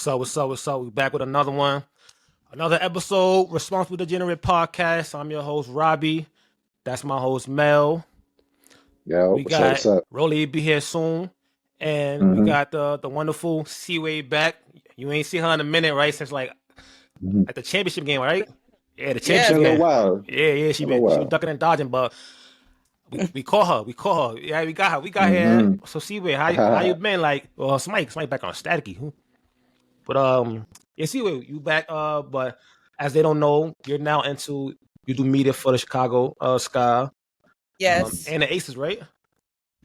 up? What's up? What's up? We back with another one. Another episode, Responsible Degenerate Podcast. I'm your host, Robbie. That's my host, Mel. Yo, We what's up? What's got up? Rolly be here soon. And we Mm-hmm. got the wonderful Cway back. You ain't seen her in a minute, right? Since like the championship game, right? Yeah, the It's championship been a game. little while. Yeah, she Been a been while. ducking and dodging, but we call her. We call her. Yeah, we got her. We got here. Mm-hmm. So Cway, how you been? Like, well, somebody back on staticky. But yeah, Cway, you back. But as they don't know, you're now into you do media for the Chicago Sky. Yes. And the Aces, right?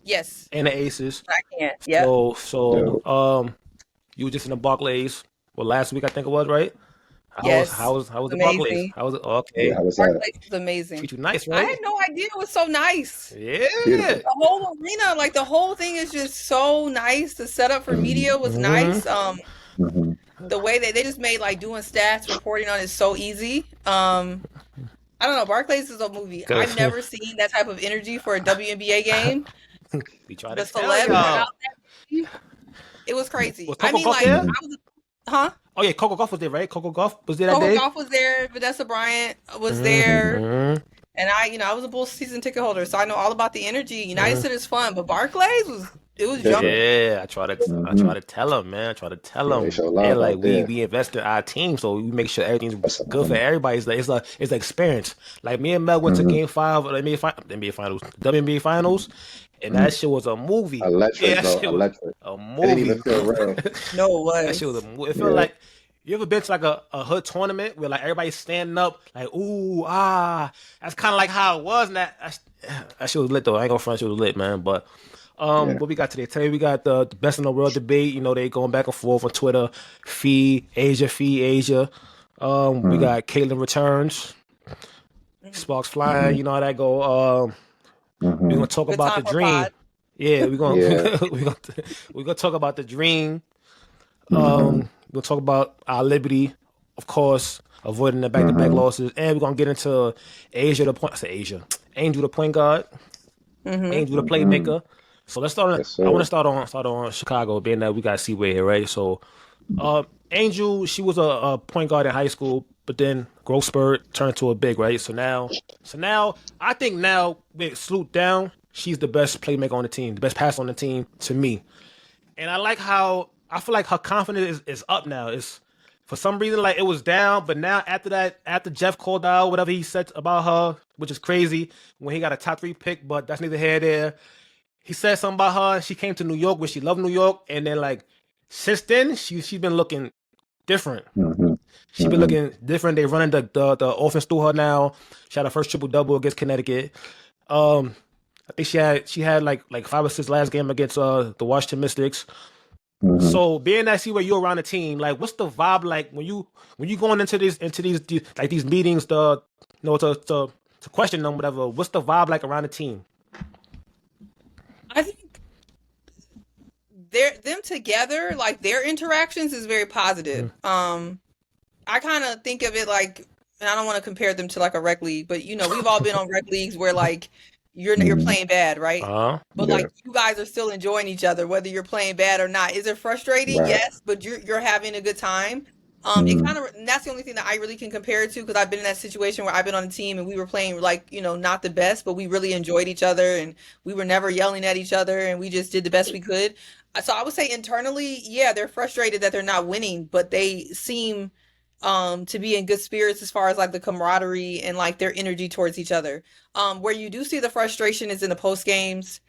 Yes. And the Aces. I can't. Yep. So you were just in the Barclays. Well, last week I think it was, right? Yes. How was the Amazing. Barclays? How was it? Okay. Yeah, how was that? Barclays was amazing. Treat you nice, I right? had no idea it was so nice. Yeah. Beautiful. The whole arena, like the whole thing is just so nice. The setup for media was nice. Mm-hmm. The way they just made like doing stats, reporting on it so easy. I don't know. Barclays is a movie. Good. I've never seen that type of energy for a WNBA game. We tried The to tell celebs y'all. out there. It was crazy. Was I Coco mean, Gauff like, there? I was, huh? Oh yeah, Coco Gauff was there, right? Coco Gauff was there that Coco day. Gauff was there. Vanessa Bryant was there. Mhm. And I was a Bulls season ticket holder, so I know all about the energy. United Center is fun, but Barclays was jumping. Yeah, I try to tell him, man. I try to tell Yeah, him. they show love And like out there. we invest in our team, so we make sure everything's That's good for everybody. It's an experience. Like me and Mel went to Game 5 of the NBA Finals, WNBA Finals, and that shit was a movie. Electric, Yeah, that bro. shit was Electric. a It didn't movie. even feel real. No, it That was. shit was a movie. It felt Yeah. like you ever been to like a hood tournament where like everybody's standing up, like ooh ah. That's kind of like how it was. And that shit was lit though. I ain't gonna front, shit was lit, man. But Yeah. what we got today? Today we got the best in the world debate. You know, they going back and forth on Twitter. Feed Asia. We got Caitlyn returns. Sparks flying. You know how that go. We're gonna talk Good about time the for dream. pod. Yeah, we're gonna Yeah. we're gonna talk about the dream. We'll talk about our liberty, of course, avoiding the back-to-back losses, and we're gonna get into Angel the point guard, Angel the playmaker. So let's start. Yes, sir. I want to start on Chicago, being that we got Cway here, right? So, Angel, she was a point guard in high school, but then growth spurt turned to a big, right? So now, I think now with Sloot down, she's the best playmaker on the team, the best passer on the team to me. And I feel like her confidence is up now. It's for some reason like it was down, but now after Jeff called out whatever he said about her, which is crazy when he got a top 3 pick, but that's neither here nor there. He said something about her. She came to New York where she loved New York, and then like since then she's been looking different. She's been looking different. They running the offense through her now. She had her first triple double against Connecticut. I think she had like 5 assists last game against the Washington Mystics. So being that where you're around the team, like what's the vibe like when you going into these meetings to question them, whatever, what's the vibe like around the team? I think them together, like their interactions is very positive. I kind of think of it like, and I don't want to compare them to like a rec league, but we've all been on rec leagues where like you're playing bad, right? But Yeah. like you guys are still enjoying each other, whether you're playing bad or not. Is it frustrating? Right. Yes, but you're having a good time. It kind of, and that's the only thing that I really can compare it to, because I've been in that situation where I've been on a team and we were playing like not the best, but we really enjoyed each other and we were never yelling at each other and we just did the best we could. So I would say internally, yeah, they're frustrated that they're not winning, but they seem to be in good spirits as far as like the camaraderie and like their energy towards each other. Where you do see the frustration is in the post games,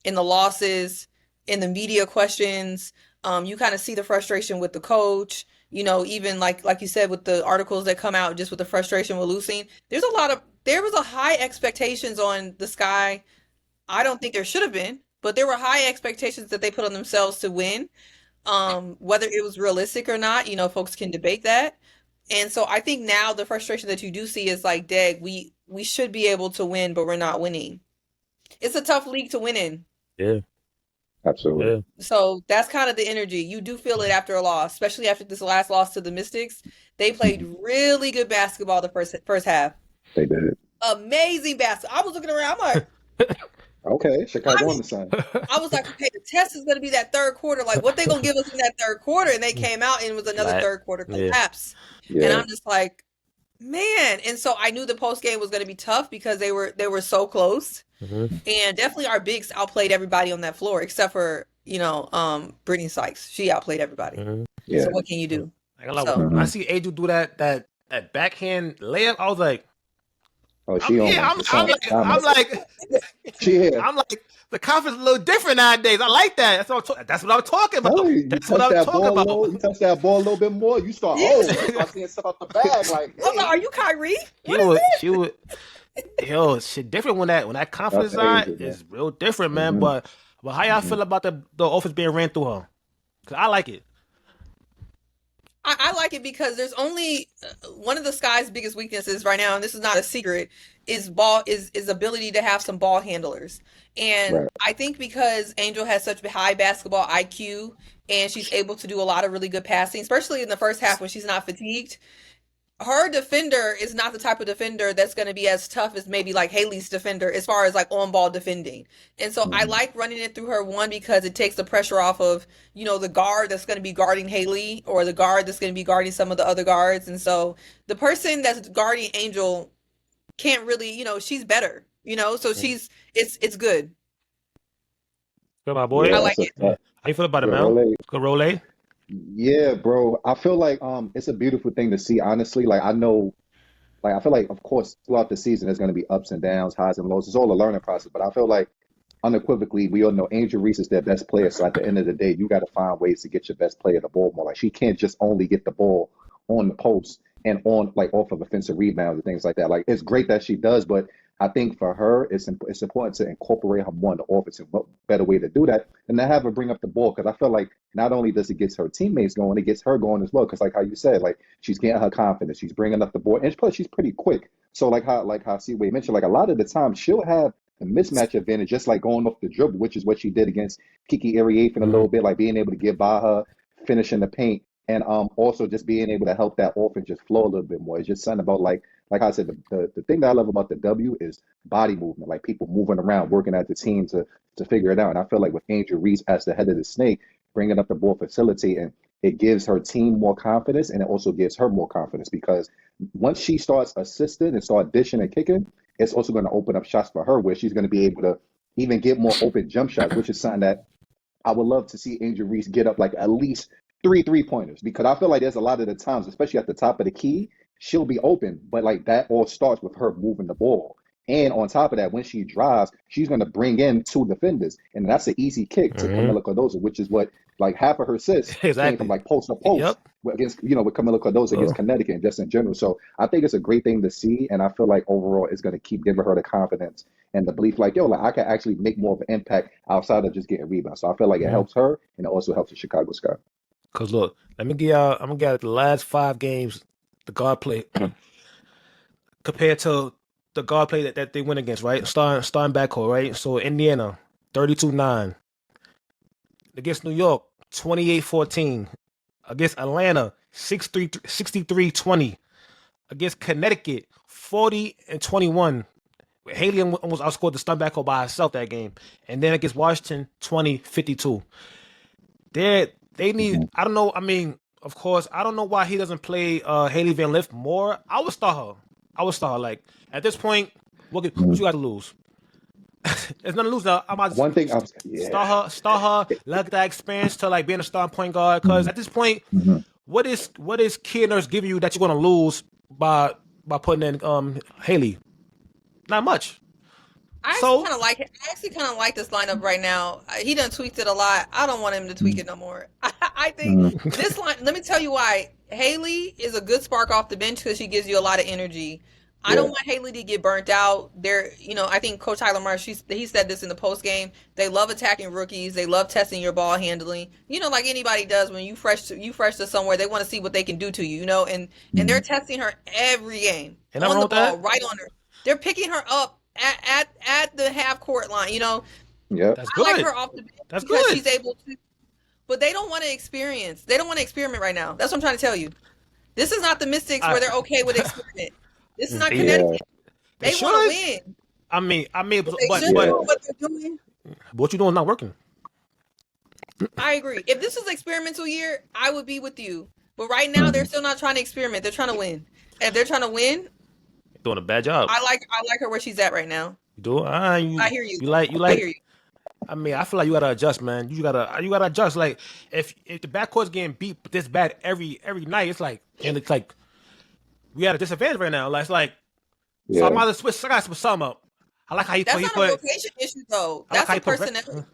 in the losses, in the media questions. You kind of see the frustration with the coach, even like you said, with the articles that come out, just with the frustration with losing. There was a high expectations on the Sky. I don't think there should have been, but there were high expectations that they put on themselves to win. Whether it was realistic or not, folks can debate that. And so I think now the frustration that you do see is like, Dag, we should be able to win, but we're not winning. It's a tough league to win in. Yeah. Absolutely. Yeah. So that's kind of the energy. You do feel it after a loss, especially after this last loss to the Mystics. They played really good basketball the first half. They did. Amazing basketball. I was looking around, I'm like, Okay, I Chicago mean, on the sun. I was like, okay, the test is going to be that third quarter. Like, what they going to give us in that third quarter? And they came out and it was another Flat. third quarter Yeah. collapse. And Yeah. I'm just like, man. And so I knew the post game was going to be tough because they were so close. hmm And definitely our bigs outplayed everybody on that floor except for, Brittany Sykes. She outplayed everybody. hmm So Yeah. what can you do? I gotta lie, So when I hmm see Angel do that backhand layup, I was like, Oh, she on one. It's I'm on. like, Time. She here. I'm like, the confidence is a little different nowadays. I like that. That's what I'm talking Tell about. you, you That's what touch I'm that talking ball about. low. You touch that ball a little bit more. You start. yeah. Oh, you start seeing stuff out the bag. Like, I was like, are hey, you Kyrie? He What is would, this? she would, yo, shit different when that that's confidence on Angel, man. is real different, man. hmm But how y'all hmm feel about the offense being ran through her? Cause I like it. I like it because there's only one of the Sky's biggest weaknesses right now, and this is not a secret, is ability to have some ball handlers. And Right. I think because Angel has such high basketball IQ and she's able to do a lot of really good passing, especially in the first half when she's not fatigued, her defender is not the type of defender that's going to be as tough as maybe like Haley's defender as far as like on ball defending. And so I hmm like running it through her one because it takes the pressure off of, the guard that's going to be guarding Haley or the guard that's going to be guarding some of the other guards. And so the person that's guarding Angel can't really, she's better, so it's good. Good, my boy. I Yeah, like that's a it. Yeah. fact. How you feel about it, Good man? role. Good role. Yeah, bro. I feel like it's a beautiful thing to see, honestly. Like I know, like I feel like of course throughout the season there's gonna be ups and downs, highs and lows. It's all a learning process, but I feel like unequivocally we all know Angel Reese is their best player. So at the end of the day, you gotta find ways to get your best player the ball more. Like she can't just only get the ball on the post and on like off of offensive rebounds and things like that. Like it's great that she does, but I think for her, it's important to incorporate her more in the offense. And what better way to do that than to have her bring up the ball? Because I feel like not only does it get her teammates going, it gets her going as well. Because like how you said, like she's getting her confidence, she's bringing up the ball, and plus she's pretty quick. So like how Cway mentioned, like a lot of the time she'll have a mismatch advantage, just like going off the dribble, which is what she did against Kiki Ariafe in a Mm-hmm. little bit, like being able to get by her, finishing the paint, and also just being able to help that offense just flow a little bit more. It's just something about like I said, the thing that I love about the W is body movement, like people moving around, working as a team to figure it out. And I feel like with Angel Reese as the head of the snake, bringing up the ball facility, and it gives her team more confidence, and it also gives her more confidence because once she starts assisting and start dishing and kicking, it's also going to open up shots for her where she's going to be able to even get more open jump shots, which is something that I would love to see Angel Reese get up like at least three pointers because I feel like there's a lot of the times, especially at the top of the key, she'll be open, but like that all starts with her moving the ball. And on top of that, when she drives, she's going to bring in two defenders, and that's an easy kick to Mm-hmm. Camila Cardoso, which is what like half of her assists came from Exactly. like post to post Yep. against with Camila Cardoso against Oh. Connecticut and just in general. So I think it's a great thing to see, and I feel like overall it's going to keep giving her the confidence and the belief, like yo, like I can actually make more of an impact outside of just getting rebounds. So I feel like it Mm-hmm. helps her, and it also helps the Chicago Sky. Cause look, I'm gonna get the last 5 games the guard play compared to the guard play that they went against, right? Starting backcourt, right? So Indiana, 32-9. Against New York, 28-14. Against Atlanta, 63-20. Against Connecticut, 40-21. Haley almost outscored the stun backcourt by herself that game. And then against Washington, 20-52. They need, hmm I don't know, I mean, of course, I don't know why he doesn't play Haley Van Lith more. I would start her. Like, at this point, what you got to lose? There's nothing to lose now. I might One thing I was, yeah. start her, let that experience to like being a starting point guard. Because at this point, hmm what is Kid Nurse giving you that you're gonna lose by putting in Haley? Not much. So I actually kind of like this lineup right now. He done tweaked it a lot. I don't want him to tweak it no more. I think hmm this line. Let me tell you why. Haley is a good spark off the bench because she gives you a lot of energy. I don't Yeah. want Haley to get burnt out. I think Coach Tyler Marsh, he said this in the post game. They love attacking rookies. They love testing your ball handling. Like anybody does when you fresh to somewhere, they want to see what they can do to you. And they're hmm testing her every game and I'm on wrong the with ball, that. right on her. They're picking her up at the half court line. Yep. That's I like good. her off the bench That's because good. she's able to. But they don't want to experience. They don't want to experiment right now. That's what I'm trying to tell you. This is not the Mystics I, where they're okay with experiment. This is not they Yeah. Connecticut. they They want to should. win. If they but should Yeah. know what they're doing. what you doing is not working. I agree. If this was experimental year, I would be with you. But right now, they're still not trying to experiment. They're trying to win. And if they're trying to win, You're doing a bad job. I like her where she's at right now. You do. I hear you. You I hear like. you. I feel like you gotta adjust, man. You gotta adjust. Like if the backcourt's getting beat this bad every night, it's like we at a disadvantage right now. Like it's like so I'm Yeah. either switch. I gotta switch something up. I like how That's he not a put. rotation issue, though. I like That's how a he put. personnel.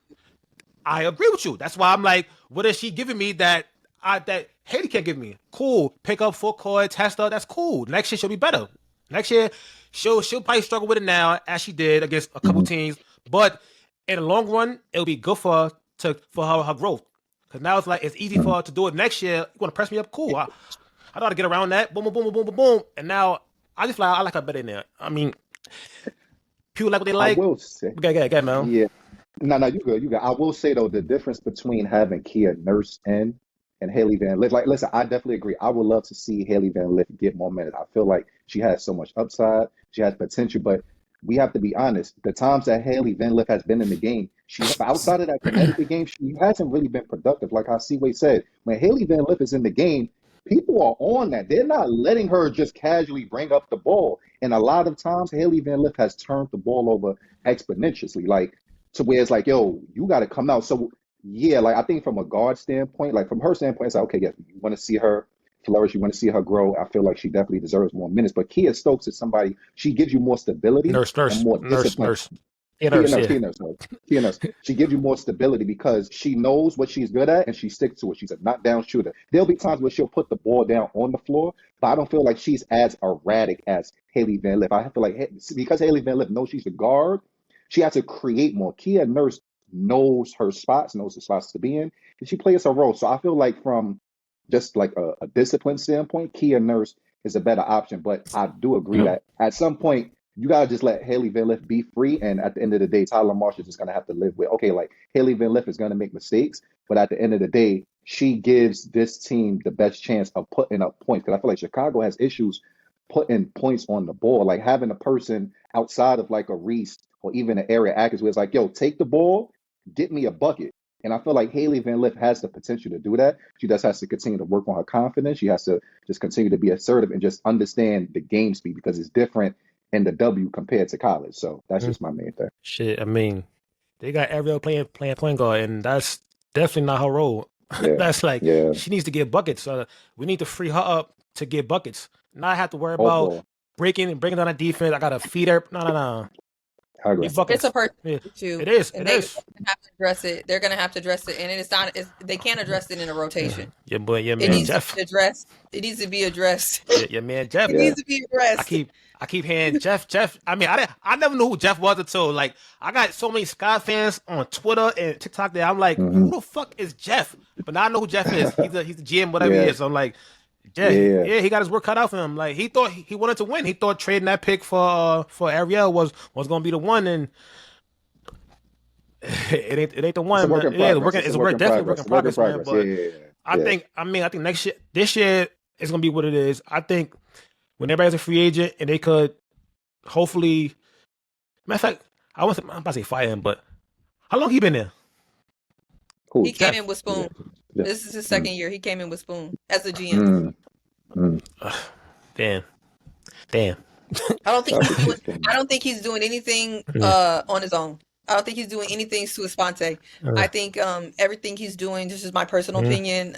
I agree with you. That's why I'm like, what is she giving me that that Haley can't give me? Cool. Pick up full court, test her. That's cool. Next year she'll be better. Next year she'll probably struggle with it now as she did against a couple teams, but in the long run it'll be good for her for her growth. Because now it's like it's easy for her to do it next year. You want to press me up? Cool. I know how to get around that. Boom, boom, boom, boom, boom, boom. And now I just like I like her better in there. I mean, people like what they I like. will say, Okay, man. yeah. No, you good, you good. I will say though, the difference between having Kia Nurse in and Haley Van Lith, like, listen, I definitely agree. I would love to see Haley Van Lith get more minutes. I feel like she has so much upside, she has potential, but we have to be honest. The times that Haley Van Lith has been in the game, she outside of that Connecticut game, she hasn't really been productive. Like how Cway said, when Haley Van Lith is in the game, people are on that. They're not letting her just casually bring up the ball. And a lot of times, Haley Van Lith has turned the ball over exponentially. Like to where it's like, yo, you got to come out. So yeah, like I think from a guard standpoint, like from her standpoint, it's like, okay, yes, you want to see her flourish, you want to see her grow. I feel like she definitely deserves more minutes. But Kia Stokes is somebody, she gives you more stability and more discipline. Nurse. Yeah. Kia Nurse. She gives you more stability because she knows what she's good at and she sticks to it. She's a knockdown shooter. There'll be times where she'll put the ball down on the floor, but I don't feel like she's as erratic as Haley Van Lith. I feel like because Haley Van Lith knows she's a guard, she has to create more. Kia Nurse knows her spots, knows the spots to be in, and she plays her role. So I feel like from just like a discipline standpoint, Kia Nurse is a better option. But I do agree that at some point, you gotta just let Haley Van Lith be free. And at the end of the day, Tyler Marshall is just gonna have to live with, okay, like Haley Van Lith is gonna make mistakes, but at the end of the day, she gives this team the best chance of putting up points. Because I feel like Chicago has issues putting points on the ball, like having a person outside of like a Reese or even an area Atkins where it's like, yo, take the ball, get me a bucket. And I feel like Haley Van Lith has the potential to do that. She just has to continue to work on her confidence. She has to just continue to be assertive and just understand the game speed because it's different in the W compared to college. So that's just my main thing. Shit, I mean, they got Ariel playing point guard, and that's definitely not her role. Yeah. That's like Yeah. she needs to get buckets. We need to free her up to get buckets. Not have to worry Oh, about boy. breaking down the defense. I gotta feed her. No. I agree. Get buckets. It's a person Yeah. issue. It is. And It they is. have to address it. They're gonna have to address it, and it's not. They can't address it in a rotation. Yeah, boy. Yeah, It man. needs Jeff. to be addressed. It needs to be addressed. Yeah, man. Jeff. It Yeah. needs to be addressed. I keep hearing Jeff. I mean, I never knew who Jeff was until like I got so many Sky fans on Twitter and TikTok that I'm like, who the fuck is Jeff? But now I know who Jeff is. He's the GM, whatever he Yeah. is. So I'm like, Jeff, Yeah. he got his work cut out for him. Like he thought he wanted to win. He thought trading that pick for Ariel was gonna be the one, and it ain't the one. It's a work in Yeah, progress. definitely work in progress, man. But Yeah. I think this year is gonna be what it is. I think when everybody's a free agent and they could hopefully, matter of fact, I'm about to say fire him, but how long he been there? Cool. He came in with Spoon. Yeah. This is his second year. He came in with Spoon as a GM. Damn. I don't think he's doing anything on his own. I don't think he's doing anything sua sponte. I think everything he's doing, this is my personal opinion,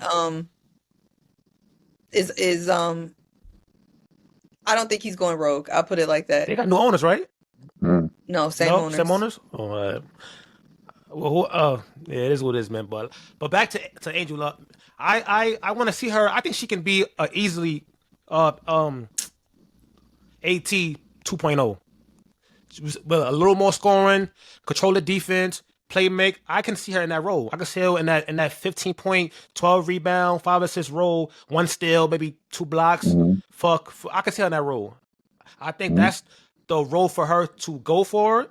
is I don't think he's going rogue. I'll put it like that. They got new owners, right? No, same owners. Same owners. Oh, well, yeah, it is what it is, man. But back to Angel. I want to see her. I think she can be easily AT 2.0. But a little more scoring, control the defense, play make. I can see her in that role. I can see her in that 15 point, 12 rebound, 5 assist role, 1 steal, maybe 2 blocks. I can see her in that role. I think that's the role for her to go for.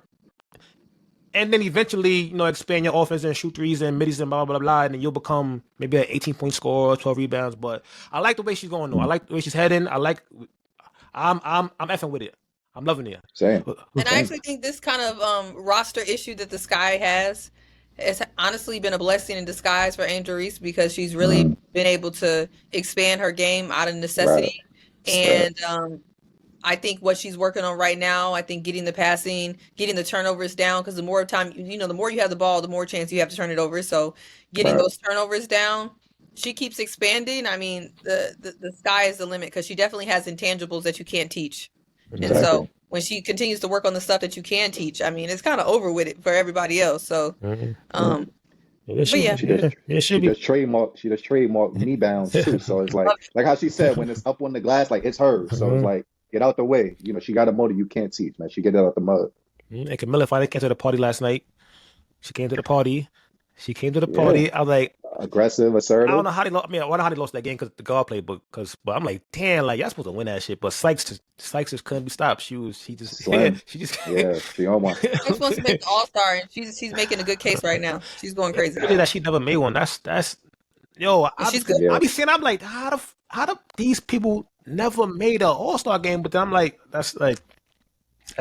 And then eventually, expand your offense and shoot threes and middies and blah, blah, blah, and then you'll become maybe an 18-point scorer, 12 rebounds. But I like the way she's going, though. I like the way she's heading. I'm effing with it. I'm loving it. Same, And I same. actually think this kind of roster issue that the Sky has honestly been a blessing in disguise for Angel Reese because she's really Mm, been able to expand her game out of right, necessity. right, And I think what she's working on right now, I think getting the passing, getting the turnovers down, because the more time, the more you have the ball, the more chance you have to turn it over. So getting right. those turnovers down, she keeps expanding. I mean, the sky is the limit because she definitely has intangibles that you can't teach. And Exactly. so when she continues to work on the stuff that you can teach, I mean, it's kind of over with it for everybody else. So, Mhm. Yeah. um, Yeah, but yeah, She does. it should She be. does trademark. She does trademark knee bounds too. So it's love it. like how she said, when it's up on the glass, like it's hers. So it's Mhm. like, get out the way. She got a motor you can't teach, man. She get it out the mud. And Camilla finally came to the party last night. She came to the party. She came to the Yeah, party. I was like, aggressive, I don't assertive. know how they lost. I mean, I wonder how they lost that game because the guard played, but I'm like, damn, like y'all supposed to win that shit. But Sykes just couldn't be stopped. She just, Slim. she just. Yeah, she on one. Sykes wants to make the All Star, and she's making a good case right now. She's going It's crazy, crazy that she never made one. That's yo. and she's good. Yeah, I be seeing. I'm like, how do these people never made an All Star game? But then I'm like, that's yeah.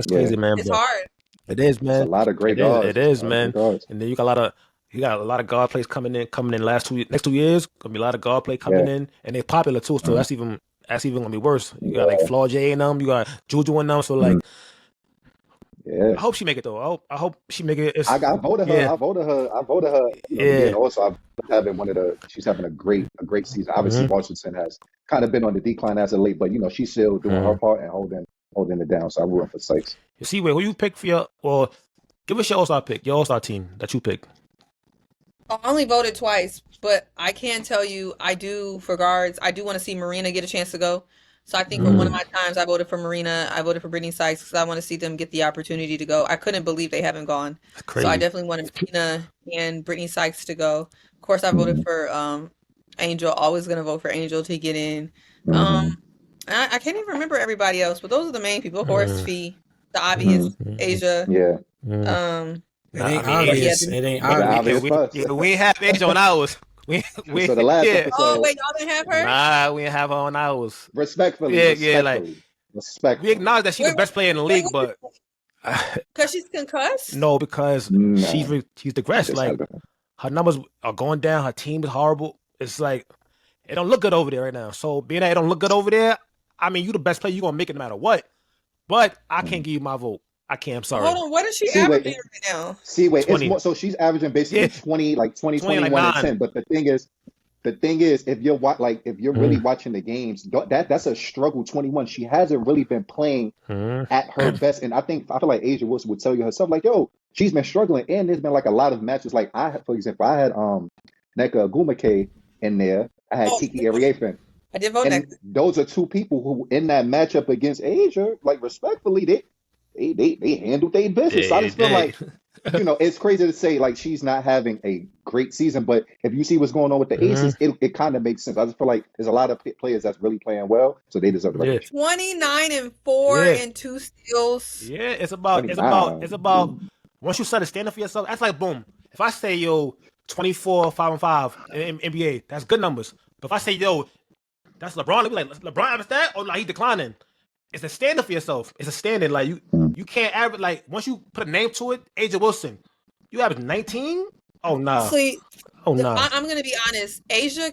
crazy, man. It's But hard. it is, It's a man. lot of great It is. guards. It It's a is, lot of great man. guards. And then you got a lot of guard plays coming in next 2 years. Gonna be a lot of guard play coming Yeah, in, and they're popular too. So mm, that's even gonna be worse. You got like yeah, Flaw J and them. You got Juju and them. So mm, like, yeah. I hope she make it though. I hope she make it. I voted her. Yeah, I voted her. I voted her. To be in. yeah. Also, I having one of the. She's having a great season. Obviously, hmm Washington has kind of been on the decline as of late, but she's still doing her part and holding it down. So I'm rooting for Sykes. You see, wait, who you pick for your? Well, give us your All Star pick, your All Star team that you pick. I only voted twice, but I can tell you, I do for guards. I do want to see Marina get a chance to go. So I think for one of Mm, my times, I voted for Marina. I voted for Brittany Sykes because I want to see them get the opportunity to go. I couldn't believe they haven't gone. that's So I crazy. definitely wanted Marina and Brittany Sykes to go. Of course, I voted Mm-hmm. for Angel. Always gonna vote for Angel to get in. Um, Mm-hmm. I can't even remember everybody else, but those are the main people. Horace, Mm, Fee, the obvious, Mm-hmm. mm, Asia. Yeah, mm. Um, It Nah, I ain't mean, but yeah, obvious. It ain't we, the we, obvious. obvious we, plus. yeah, we ain't have Asia on ours. We, So the last yeah. oh episode, wait, y'all didn't have her? Nah, we ain't have her on ours. respectfully, Yeah, like respectfully, we respectfully. acknowledge that she's the Wait, best player in the wait, league, but because she's concussed? no, because Nah, she's digressed. just Like haven't. her numbers are going down. Her team is horrible. It's like it don't look good over there right now. So being that it don't look good over there, I mean, you the best player. You gonna make it no matter what. But I can't give you my vote. I can't. I'm Hold sorry. on, what is she See, averaging wait, right now? it's 20. more. So she's averaging Yeah, basically 20, like 20, 20 like 21, and 9. 10. But the thing is, if you're really Mm, watching the games, that's a struggle. 21. She hasn't really been playing mm, at her best, and I feel like Asia Wilson would tell you herself, like, yo, she's been struggling, and there's been like a lot of matches. Like for example, I had Neka Gumake in there. I had Oh, Kiki Ariafen. I did vote And next. those are two people who, in that matchup against Asia, like respectfully, they handled their business. So I they just feel did. like, it's crazy to say like she's not having a great season, but if you see what's going on with the Mm, Aces, it kind of makes sense. I just feel like there's a lot of players that's really playing well, so they deserve the yeah, recognition. 29 and 4 yeah, and two steals. yeah. It's about 29. once you set a standard for yourself. That's like boom. If I say yo 24, 5 and 5 in NBA, that's good numbers. But if I say yo, that's LeBron, they be like LeBron understand or like he declining. It's a standard for yourself. It's a standard. Like you can't average like once you put a name to it, Asia Wilson, you average 19? Oh nah. Honestly, Oh nah. I'm going to be honest. Asia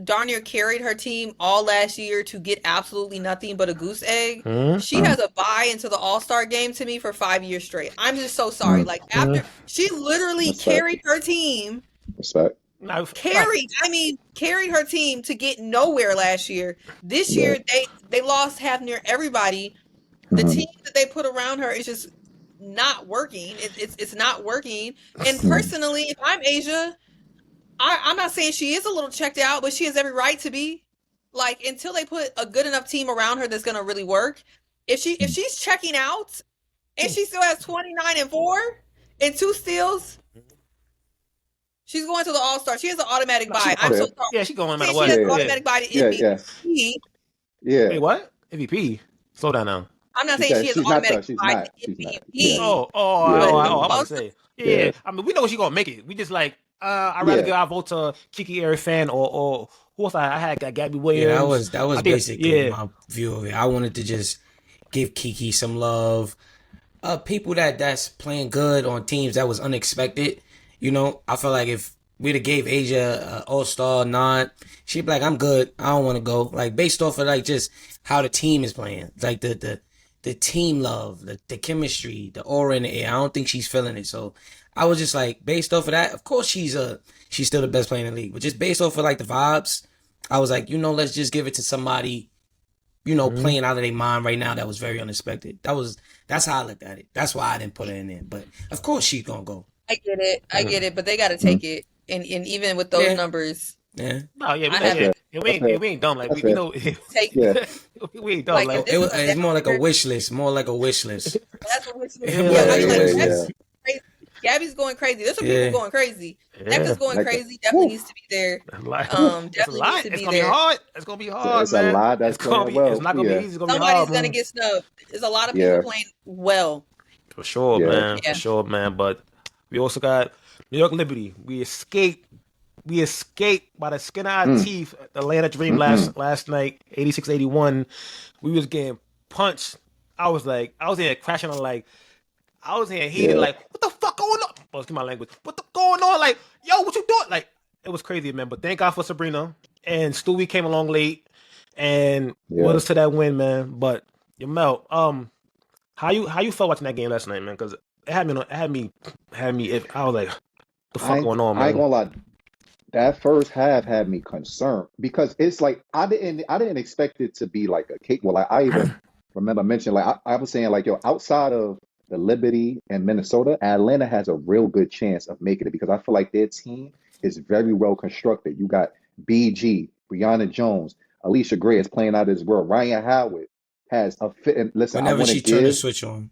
darn near carried her team all last year to get absolutely nothing but a goose egg. Mm, She has a bye into the All-Star game to me for 5 years straight. I'm just so sorry. Mm, Like mm. after she literally respect, carried her team, respect. Nah, carried her team to get nowhere last year. This Yeah. year they lost half near everybody. The Mhm. team that they put around her is just not working. It's not working. And Mhm. personally, if I'm Asia, I'm not saying she is a little checked out, but she has every right to be. Like until they put a good enough team around her that's gonna really work. If she's checking out and she still has 29 and 4 and two steals, she's going to the All-Star. She has an automatic nah, she bye. going. I'm so Yeah, sorry. Yeah, she going no matter Saying she what. has yeah, an Yeah. automatic bye to yeah, yeah, MVP. yeah. Wait, what? MVP? Slow down now. I'm not She saying said she has an she's not automatic though. She's bye not. to She's not. Yeah, MVP. Oh, But yeah, I'm about to most say. yeah, Yeah. I mean, we know she gonna make it. We just like, I'd rather yeah. give our vote to Kiki Fan or who else I had got Gabby Yeah, Williams. that was I think, basically yeah. my view of it. I wanted to just give Kiki some love. People that's playing good on teams that was unexpected. I feel like if we'd have gave Asia an All-Star nod, she'd be like, I'm good. I don't want to go. Like, based off of, like, just how the team is playing. Like, the team love, the chemistry, the aura in the air. I don't think she's feeling it. So, I was just like, based off of that, of course she's still the best player in the league. But just based off of, like, the vibes, I was like, let's just give it to somebody, playing out of their mind right now that was very unexpected. That's how I looked at it. That's why I didn't put her in there. But, of course she's going to go. I get it. I get it. But they got to take it. And even with those numbers, Yeah. No, yeah, I have we ain't dumb. Like That's we fair. know, take Yeah. we ain't dumb. like Like if this was It's more like a Denver, wish list. More like a wish list. that's what we're Yeah, yeah, I Yeah, mean, like yeah, Gabby's yeah. crazy. Gabby's going crazy. There's some Yeah. people going crazy. yeah, Becca's going Like, crazy. Definitely woo. needs to be there. like, it's a Definitely lot. needs to It's be gonna be there. hard. It's gonna be hard, It's a man. lot that's It's gonna playing be. well. It's not gonna be Yeah. easy. It's gonna be Somebody's hard, gonna man. get snubbed. There's a lot of people Yeah. playing well. For sure, Yeah. man. Yeah. For sure, man. But we also got New York Liberty. We escaped. We escaped by the skin of our Mm. teeth. Atlanta Dream Mm-mm. last night, 86-81. We was getting punched. I was in here crashing on like. I was in here heated, Yeah. like, what the fuck going on? Oh, excuse my language. What the going on? Like, yo, what you doing? Like, it was crazy, man. But thank God for Sabrina. And Stewie came along late and Yeah. led us to that win, man. But Mel, how you felt watching that game last night, man? Because it had me. I was like, the fuck going on, I ain't man? gonna lie. That first half had me concerned because it's like I didn't expect it to be like a cake. Well, like, I even remember mentioning, like, I was saying, like, yo, outside of the Liberty and Minnesota, Atlanta has a real good chance of making it because I feel like their team is very well constructed. You got BG, Brianna Jones, Alicia Gray is playing out of this world. Ryan Howard has a fit. And listen, Whenever she turned the switch on.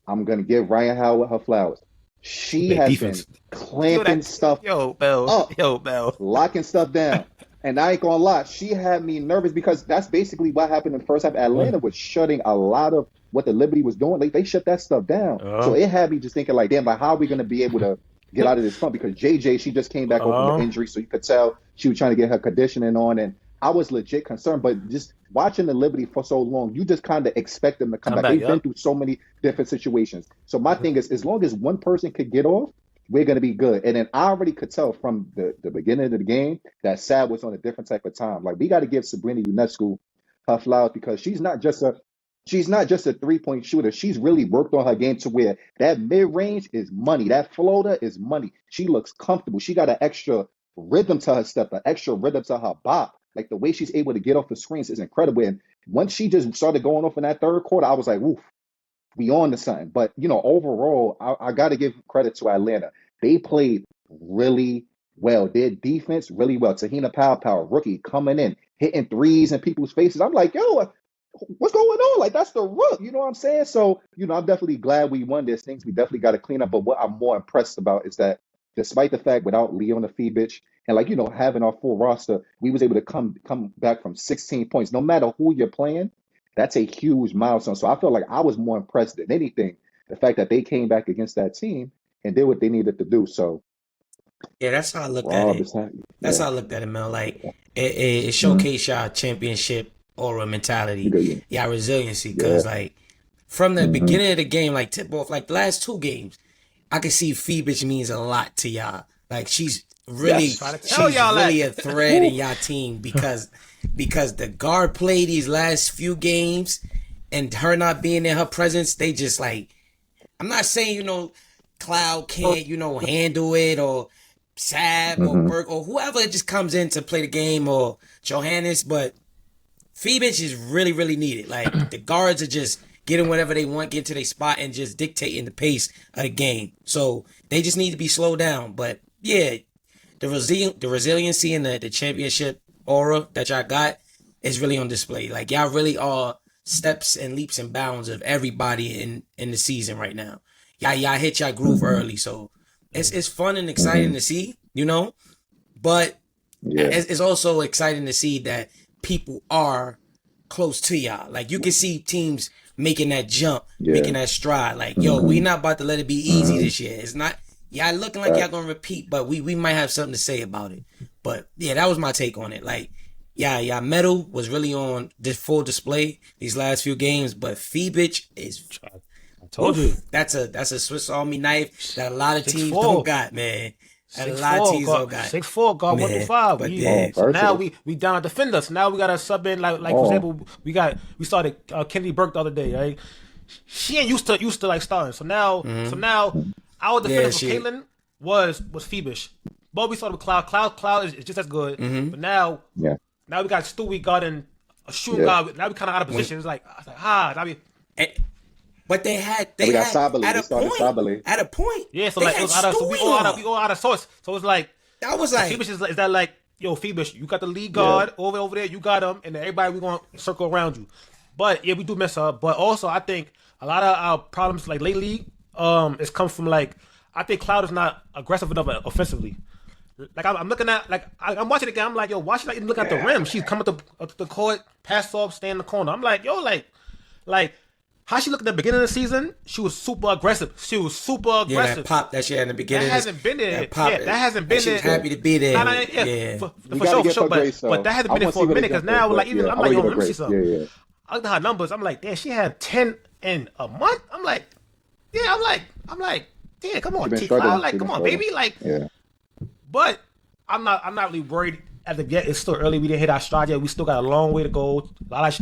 I'm gonna give Ryan Howard her flowers. She Big has defense. been clamping stuff Yo, Bell. up, Yo, Bell. locking stuff down. And I ain't gonna lie, she had me nervous because that's basically what happened in the first half. Atlanta was shutting a lot of what the Liberty was doing. Like, they shut that stuff down. So it had me just thinking, like, damn, like, how are we gonna be able to get out of this funk? Because JJ, she just came back from the injury, so you could tell she was trying to get her conditioning on, and I was legit concerned. But just watching the Liberty for so long, you just kind of expect them to come back. They've been through so many different situations. So my thing is, as long as one person could get off, we're going to be good. And then I already could tell from the beginning of the game that Sad was on a different type of time. Like, we got to give Sabrina Ionescu her flowers because she's not just a 3-point shooter. She's really worked on her game to where that mid-range is money. That floater is money. She looks comfortable. She got an extra rhythm to her step, an extra rhythm to her bop. Like, the way she's able to get off the screens is incredible. And once she just started going off in that third quarter, I was like, woof, we on to something. But, overall, I got to give credit to Atlanta. They played really well. Their defense, really well. Tahina Power, rookie, coming in, hitting threes in people's faces. I'm like, yo, what's going on? Like, that's the rook. You know what I'm saying? So, I'm definitely glad we won. There's things we definitely got to clean up. But what I'm more impressed about is that despite the fact without Leona Feebich and, like, having our full roster, we was able to come back from 16 points. No matter who you're playing, that's a huge milestone. So I feel like I was more impressed than anything, the fact that they came back against that team and did what they needed to do. So Yeah, that's how I looked at Rob, it. it's not, That's yeah. how I looked at it, man. Like, it showcased y'all championship aura mentality, Good. y'all resiliency. Because, like, from the beginning of the game, like, tip off, like, the last two games, I can see Phoebus means a lot to y'all. Like, she's really, Yes. Trying to tell she's y'all really that. a thread in y'all team because the guard play these last few games and her not being in her presence, they just, like, I'm not saying, Cloud can't, handle it, or Sab or Burke or whoever just comes in to play the game, or Johannes, but Phoebus is really, really needed. Like, the guards are just getting whatever they want, get to their spot, and just dictating the pace of the game. So they just need to be slowed down. But yeah, the resiliency and the championship aura that y'all got is really on display. Like, y'all really are steps and leaps and bounds of everybody in the season right now. Y'all hit y'all groove early, so it's fun and exciting to see, But Yeah. it's also exciting to see that people are close to y'all. Like, you can see teams making that jump, making that stride. Like, yo, we not about to let it be easy this year. It's not. Y'all looking like y'all gonna repeat, but we might have something to say about it. But yeah, that was my take on it. Like, yeah, Metal was really on this full display these last few games, but Phoebich is I told you. that's a Swiss Army knife that a lot of teams 6'4". don't got, man. That a lot of 6'4", teams guard, don't got. 6'4", guard, Man, 105. but We, then- so now versatile. we down a defender. So now we got to sub in like for example we started Kennedy Burke the other day, right? She ain't used to like starting. So now our defender for she- Caitlin was Phoebish. But we started with Cloud. Cloud is just as good. But now Yeah. we got Stewie guarding a shooting Yeah. guard. Now we kind of out of position. It's like I was like now we. But they had we got had Sabali. at They a started point. Sabali. At a point. Yeah, so they like it had was out of, so we Stewie all on. out of source. So it's like That was like Phoebus is that like, yo, Phoebus, you got the lead guard over there, you got him, and then everybody we gonna circle around you. But yeah, we do mess up. But also I think a lot of our problems like lately, it's come from like I think Cloud is not aggressive enough offensively. Like I'm looking at like I'm watching the game, I'm like, yo, why should I even look at the rim? She's coming to the court, pass off, stay in the corner. I'm like, yo, like how she looked at the beginning of the season, she was super aggressive. She was super yeah, aggressive. that pop that she had in the beginning. That hasn't been there. That pop, Yeah, that hasn't been she was there. happy to be there. Nah, yeah. for We sure, gotta for give sure. her grace, But that hasn't I been there wanna for see a what minute they because got now, for, like, but even yeah, I'm I like, wanna yo, give let her me see grace. something. Yeah, yeah. I looked at her numbers. I'm like, damn, she had 10 in a month. I'm like, damn, come on, She been T struggling. Cloud. Like, She come been on, struggling. baby. Like, Yeah. but I'm not really worried as of yet. It's still early. We didn't hit our stride yet. We still got a long way to go. A lot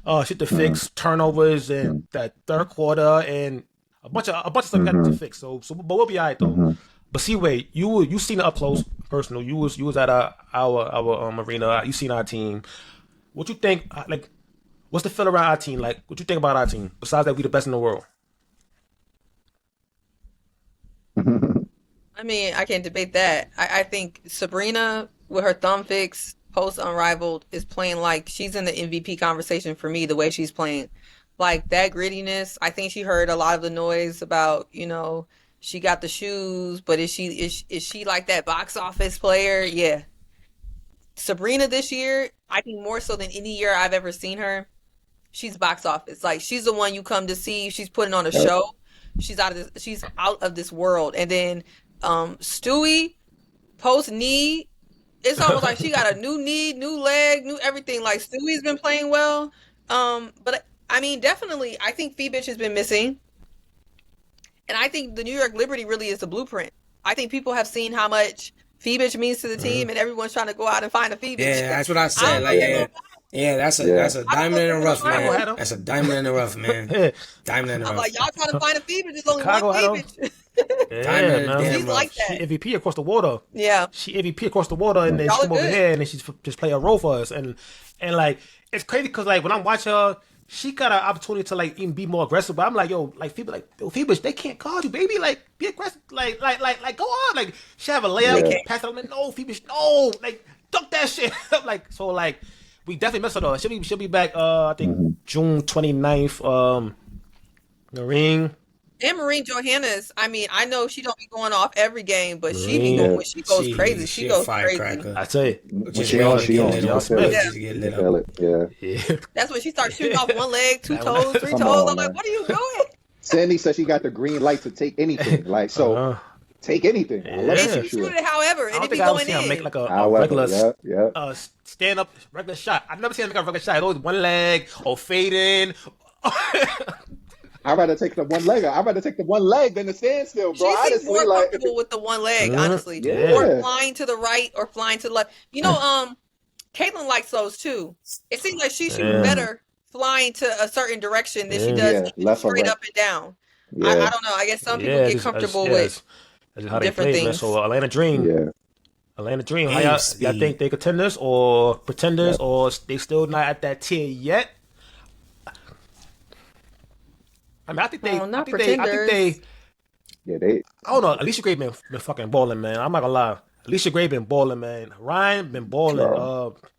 of shit to fix, turnovers in that third quarter, and a bunch of stuff we got to fix. So but we'll be alright though. But Cway, you seen it up close, personal. You was at our arena. You seen our team. What you think? Like, what's the feel around our team? Like, what you think about our team? Besides that, we the best in the world. I mean, I can't debate that. I think Sabrina, with her thumb fix, post unrivaled, is playing like she's in the MVP conversation for me, the way she's playing. Like that grittiness. I think she heard a lot of the noise about, she got the shoes, but is she like that box office player? Yeah. Sabrina this year, I think more so than any year I've ever seen her, she's box office. Like she's the one you come to see. She's putting on a show. She's out of this world. And then Stewie, post knee, it's almost like she got a new knee, new leg, new everything. Like Stewie's been playing well. But I mean, definitely, I think Phoebich has been missing. And I think the New York Liberty really is the blueprint. I think people have seen how much Phoebich means to the team, and everyone's trying to go out and find a Phoebich. Yeah, that's what I said. Like, yeah, that's a diamond in the rough, man. That's a diamond in the rough, man. Diamond in the I'm rough. like, y'all trying to find a Phoebich, there's only Chicago one had Phoebich. Yeah, man. She's like She that. MVP across the water. Yeah. She MVP across the water, and then Y'all she come look over good. here, and then she's just play a role for us, and like it's crazy because like when I'm watching her, she got an opportunity to like even be more aggressive. But I'm like, yo, Phoebus, they can't guard you, baby. Like be aggressive, like go on. Like she have a layup, Yeah. pass it on. No, Phoebus, no, like dunk that shit. Like so, like we definitely missed her though. She'll be back. I think June 29th. The ring. And Marine Johannes, I mean, I know she don't be going off every game, but she be Yeah. going when she goes crazy. She a goes crazy. firecracker. I tell you, Which She is on, rare she to on. get lit I up. feel it. Yeah. To get lit Feel up. it. Yeah. yeah. That's when she starts shooting off one leg, two Come toes, three Come toes. on, I'm like, man. what are you doing? Sandy said she got the green light to take anything. Like so, take anything. I love Yeah. And that she shit. shoot it however, I and don't it be think I ever going seen her in. make like a However, regular yeah. stand up regular shot. I've never seen her make a regular shot. It's always one leg or fade in. I'd rather take the one leg. I'd rather take the one leg than the standstill, bro. She seems Honestly, more like comfortable with the one leg, honestly. Yeah. Or flying to the right or flying to the left. Caitlin likes those too. It seems like she shoots better flying to a certain direction than she does left or straight right. up and down. Yeah. I don't know. I guess some people get comfortable with that's how they different play, man. things. So Atlanta Dream, Yeah. How y'all think they contenders or pretenders or they still not at that tier yet? I mean, I think they. not I think they. pretenders. Yeah, they I don't know. Alicia Gray been fucking balling, man. I'm not gonna lie. Alicia Gray been balling, man. Ryan been balling.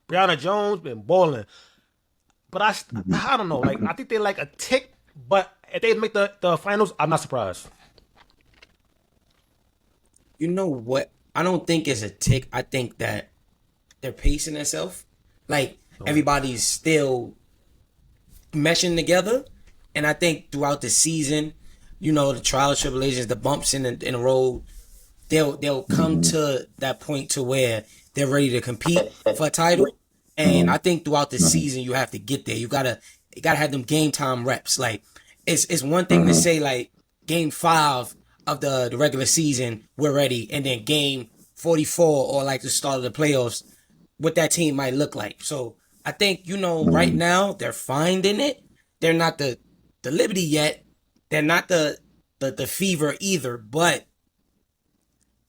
Brianna Jones been balling. But I don't know. Like I think they like a tick. But if they make the finals, I'm not surprised. You know what? I don't think it's a tick. I think that they're pacing themselves. Like everybody's still meshing together. And I think throughout the season, the trials, tribulations, the bumps in the road, they'll come to that point to where they're ready to compete for a title. And I think throughout the season you have to get there. You gotta have them game time reps. Like it's one thing to say like game 5 of the regular season we're ready, and then game 44 or like the start of the playoffs, what that team might look like. So I think right now they're finding it. They're not the Liberty yet. They're not the Fever either. But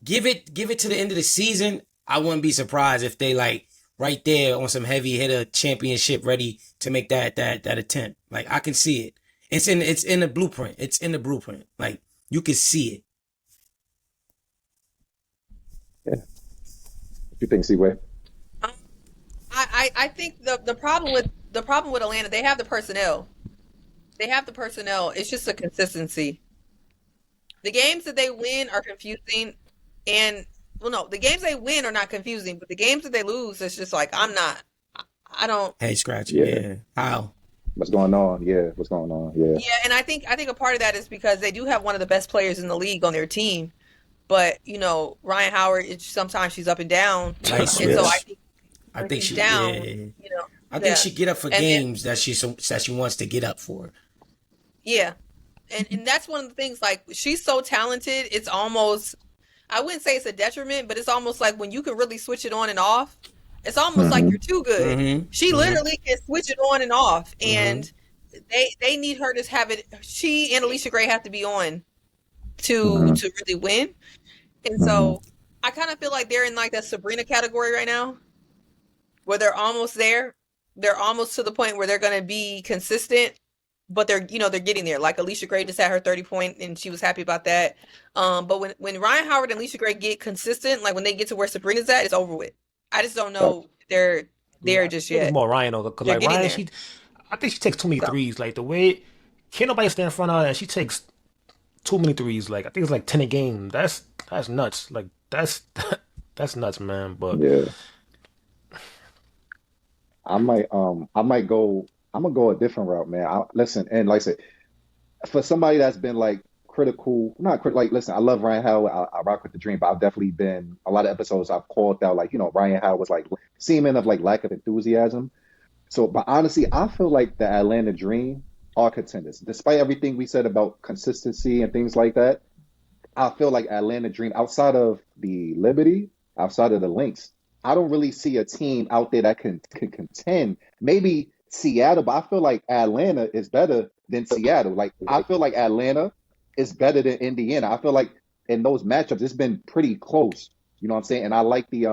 give it to the end of the season. I wouldn't be surprised if they like right there on some heavy hitter championship ready to make that attempt. Like I can see it. It's in the blueprint. It's in the blueprint. Like you can see it. Yeah. What you think, Cway? Um, I think the problem with Atlanta, they have the personnel. They have the personnel. It's just a consistency. The games that they win are confusing, and well, no, the games they win are not confusing, but the games that they lose, it's just like I don't. Head scratching. Yeah. Yeah. How? What's going on? Yeah. What's going on? Yeah. Yeah, and I think a part of that is because they do have one of the best players in the league on their team, but Ryan Howard, sometimes she's up and down, Light and switch. so I think she's she down. yeah. I Yeah. think she get up for And then- games that she wants to get up for. Yeah. And that's one of the things, like, she's so talented, it's almost, I wouldn't say it's a detriment, but it's almost like when you can really switch it on and off, it's almost like you're too good. Mhm. She literally can switch it on and off, and they need her to have it. She and Alicia Gray have to be on to really win. And so I kind of feel like they're in like that Sabrina category right now, where they're almost there. They're almost to the point where they're going to be consistent, but they're getting there. Like Alicia Gray just had her 30-point, and she was happy about that. But when Ryan Howard and Alicia Gray get consistent, like when they get to where Sabrina's at, it's over with. I just don't know if they're there just I think yet. it's more Ryan though, because They're like getting Ryan, there. I think she takes too many threes. Like the way can't nobody stand in front of her, and she takes too many threes. Like I think it's like 10 a game. That's nuts. Like that's nuts, man. But Yeah. I might go. I'm gonna go a different route, man. Listen, and like I said, for somebody that's been like critical, not critical, like listen, I love Ryan Howard. I rock with the dream, but I've definitely been a lot of episodes I've called out like Ryan Howard was like seeming of like lack of enthusiasm. So, but honestly, I feel like the Atlanta Dream are contenders, despite everything we said about consistency and things like that. I feel like Atlanta Dream, outside of the Liberty, outside of the Lynx, I don't really see a team out there that can contend. Maybe Seattle, but I feel like Atlanta is better than Seattle. Like I feel like Atlanta is better than Indiana. I feel like in those matchups, it's been pretty close. You know what I'm saying? And I like the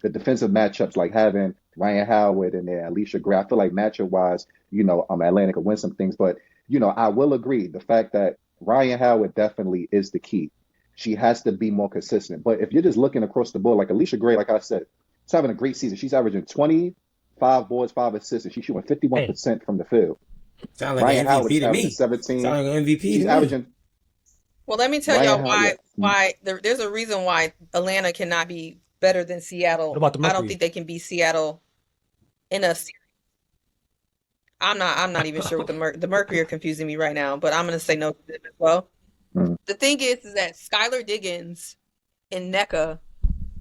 defensive matchups, like having Ryan Howard and then Alicia Gray. I feel like matchup wise, Atlanta could win some things. But I will agree the fact that Ryan Howard definitely is the key. She has to be more consistent. But if you're just looking across the board, like Alicia Gray, like I said, she's having a great season. She's averaging 25 boards, 5 assists, and she's shooting 51% from the field. Sound like Ryan an Howard MVP is to averaging me. 17. Sound like an MVP She's to me. averaging. Well, let me tell Ryan y'all Howard, why there's a reason why Atlanta cannot be better than Seattle. what about the I don't Mercury? think they can beat Seattle in a series. I'm not even sure what the Mercury are confusing me right now, but I'm gonna say no to them as well. Mhm. The thing is that Skylar Diggins and NECA,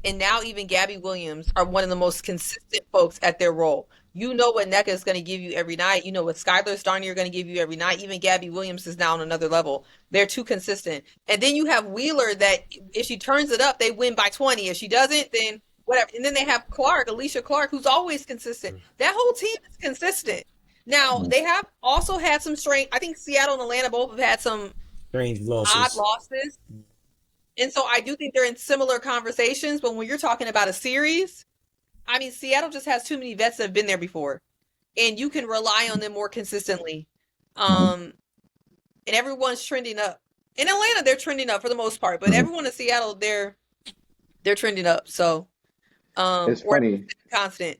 and now even Gabby Williams, are one of the most consistent folks at their role. You know what NECA is going to give you every night. You know what Skylar Starnier are going to give you every night. Even Gabby Williams is now on another level. They're too consistent. And then you have Wheeler that if she turns it up, they win by 20. If she doesn't, then whatever. And then they have Alicia Clark, who's always consistent. That whole team is consistent. Now, they have also had some strength. I think Seattle and Atlanta both have had some Strange odd losses. losses. And so I do think they're in similar conversations. But when you're talking about a series, I mean, Seattle just has too many vets that have been there before. And you can rely on them more consistently. And everyone's trending up. In Atlanta, they're trending up for the most part. But everyone in Seattle, they're trending up. So It's or funny. constant.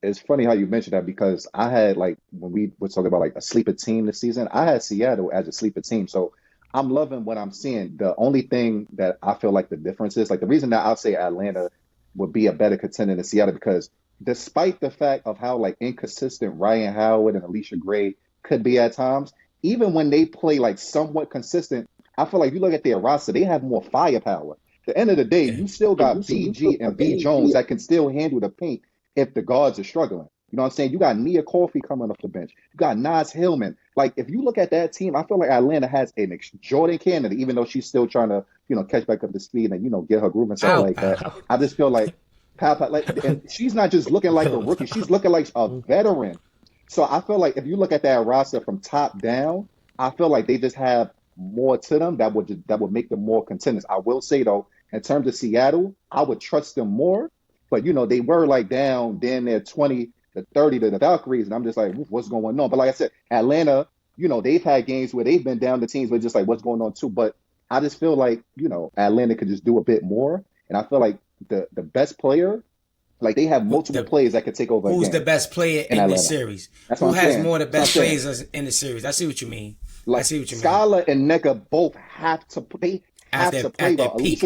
It's funny how you mentioned that because I had like when we were talking about like a sleeper team this season, I had Seattle as a sleeper team. So I'm loving what I'm seeing. The only thing that I feel like the difference is like the reason that I'll say Atlanta would be a better contender than Seattle because despite the fact of how like inconsistent Ryan Howard and Alicia Gray could be at times, even when they play like somewhat consistent, I feel like if you look at their roster, they have more firepower. At the end of the day, you still got BG and B Jones that can still handle the paint. if the guards are struggling. You know what I'm saying? You got Nia Coffey coming off the bench. You got Nas Hillman. Like, if you look at that team, I feel like Atlanta has Jordan Kennedy, even though she's still trying to, catch back up to speed and, get her groove and stuff Pow like that. pow. I just feel like, like, and she's not just looking like a rookie. She's looking like a veteran. So I feel like if you look at that roster from top down, I feel like they just have more to them that would make them more contenders. I will say though, in terms of Seattle, I would trust them more. But they were like down there 20 to 30 to the Valkyries, and I'm just like, what's going on? But like I said, Atlanta, they've had games where they've been down to teams where just like what's going on too. But I just feel like, Atlanta could just do a bit more. And I feel like the best player, like they have multiple players that could take over. Who's a game the best player in Atlanta. the series? That's Who what I'm has saying. more of the That's best what I'm saying. players in the series? I see what you mean. Like I see what you mean. Skylar and NECA both have to play. At their Though. peak.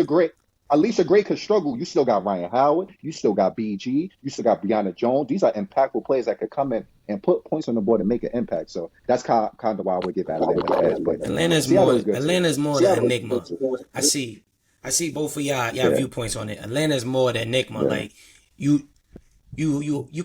Alicia Gray could struggle. You still got Ryan Howard. You still got BG. You still got Brianna Jones. These are impactful players that could come in and put points on the board and make an impact. So that's kind of why I would give Atlanta. Atlanta's more the enigma. I see both of y'all viewpoints on it. Atlanta's more the enigma. Like you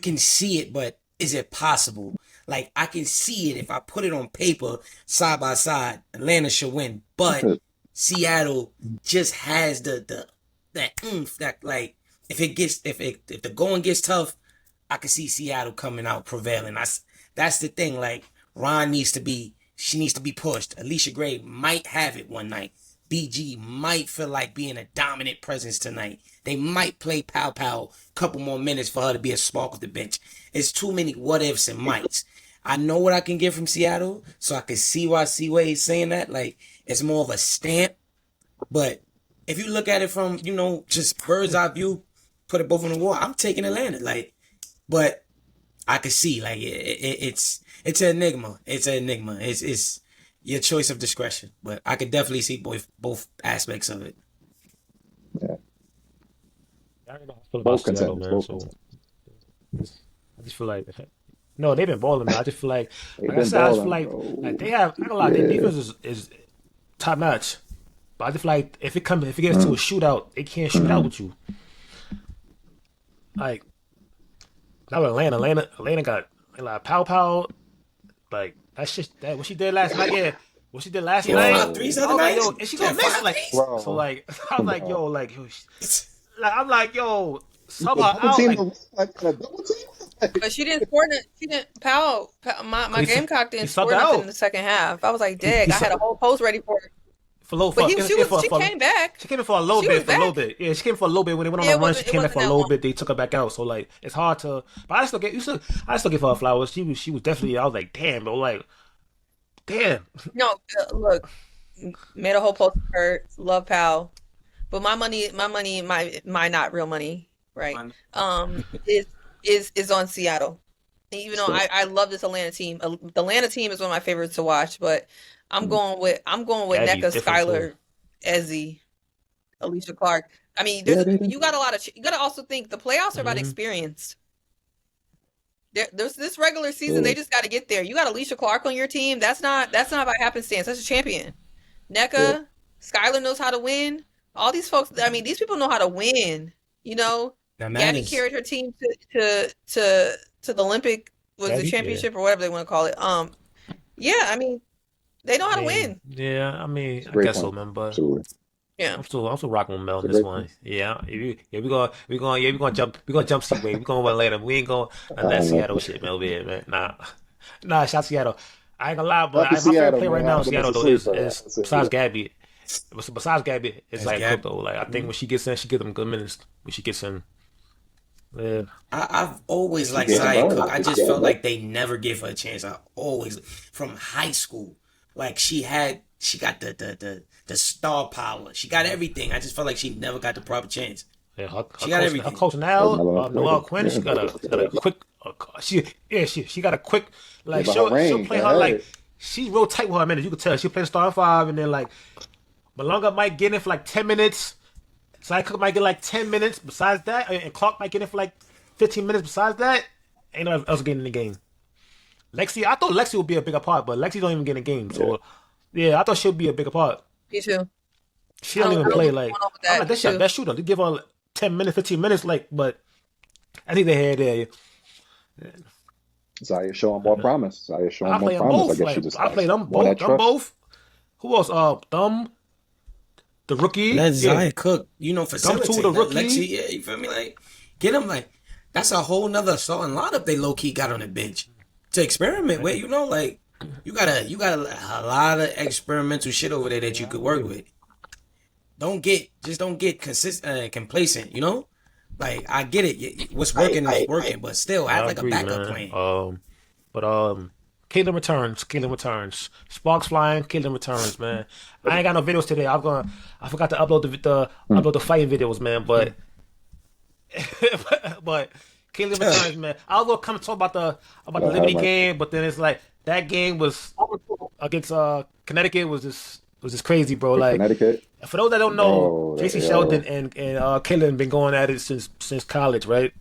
can see it, but is it possible? Like I can see it if I put it on paper side by side. Atlanta should win, but Seattle just has that oomph that like if the going gets tough, I can see Seattle coming out prevailing. That's the thing. Like she needs to be pushed. Alicia Gray might have it one night. BG might feel like being a dominant presence tonight. They might play pow pow a couple more minutes for her to be a spark off the bench. It's too many what ifs and mights. I know what I can get from Seattle, so I can see why Cway is saying that. Like it's more of a stamp. But if you look at it from, just bird's eye view, put it both on the wall, I'm taking Atlanta. Like, but I can see like it's an enigma. It's an enigma. It's your choice of discretion. But I could definitely see both aspects of it. Yeah. I don't know how I feel about Seattle, man. So I just feel like no, they've been balling, man. I just feel like I said, I just feel like they have not a lot. Their defense is top notch. But I just feel like if it gets to a shootout, they can't shoot out with you. Like now with Atlanta got like pow pow, like that shit. That what she did last night, yeah. What she did last night, 5 threes the other night? yo, and she gonna miss like Wow. so. Like I'm like yo, like I'm like yo, somehow Double out team like. like a double team. But she didn't score. She didn't. My Gamecock didn't he score subbed nothing out. in the second half. I was like, dang, I had a whole post ready for it. But she came back. She came in for a little She bit. was For a little back. bit. Yeah, she came for a little bit when they went on Yeah, the run. She it came in wasn't for a that little long. bit. They took her back out. So like, it's hard to. But I still give her flowers. She was definitely. I was like, damn, bro. Like, damn. No, look, made a whole post for her. Love Pal, but my money, my not real money, right? Is on Seattle. Even though I love this Atlanta team. The Atlanta team is one of my favorites to watch, but I'm going with Gabby's NECA, different, Skylar, Ezzy, Alicia Clark. I mean, you got a lot of. You got to also think the playoffs are about experience. There's this regular season, they just got to get there. You got Alicia Clark on your team. That's not by happenstance. That's a champion. NECA, Skylar knows how to win. All these folks. I mean, these people know how to win. Gabby carried her team to the Olympic Gabby? championship or whatever they want to call it. Yeah, I mean, they know how to win. Yeah, I mean, I Great guess so, point. man. But Absolutely. Yeah. I'm still rocking with Mel on It's a this great one. Yeah, we gonna jump Seaway. We gonna win later. We ain't gonna that Seattle shit, man. Over here, man. Nah, shout Seattle. I ain't gonna lie, but Shout to my favorite Seattle, player right man. now I'm in Seattle gonna though is sleep, besides Gabby. Besides Gabby, it's like Gabby. Cook though. Like I think when she gets in, she gives them good minutes. When she gets in, yeah. I've always liked Yeah, Zaya bro. Cook. I just Yeah, felt bro. like they never gave her a chance. I always, from high school, like she got the star power. She got everything. I just felt like she never got the proper chance. Yeah, her She got everything. coach now, Noelle Noelle Quinn. Quinn. She got a quick. She got a quick like Yeah, but she'll her range, play her right? like she's real tight with her minutes. You can tell she'll play the starting five and then like Malonga might get in for like 10 minutes. Zaya Cook might get like 10 minutes. Besides that, and Clark might get in for like 15 minutes. Besides that, ain't no else getting in the game. I thought Lexi would be a bigger part, but Lexi don't even get in the game. So yeah, I thought she'd be a bigger part. Me too. She don't I even don't play know like what's going on with I'm that, like that's too. your best shooter. They give her 10 minutes, 15 minutes, like, but I think they had there. Zaya showing more promise. Zaya showing I more play them promise. I both. guess she Like just I play has them more of both. that Them trust. both. Who else? The rookie. Let Yeah, Zion cook, them two. The facilitate. Let rookie. Lexi, yeah, you feel me? Like, get him, like, that's a whole nother starting lineup they low key got on the bench to experiment with, like, you got a lot of experimental shit over there that you could work with. Just don't get complacent, Like, I get it. What's working is working, but still have I like a agree, backup man. plan. But Caitlyn returns. Caitlyn returns. Sparks flying. Caitlyn returns, man. I ain't got no videos today. I forgot to upload the Hmm. upload the fighting videos, man. But but Caitlyn returns, man. I was gonna come talk about the I have Liberty my game, but then it's like that game was against Connecticut was just crazy, bro. with Like Connecticut, for those that don't know, bro. JC Sheldon Yo, and Caitlyn been going at it since college, right?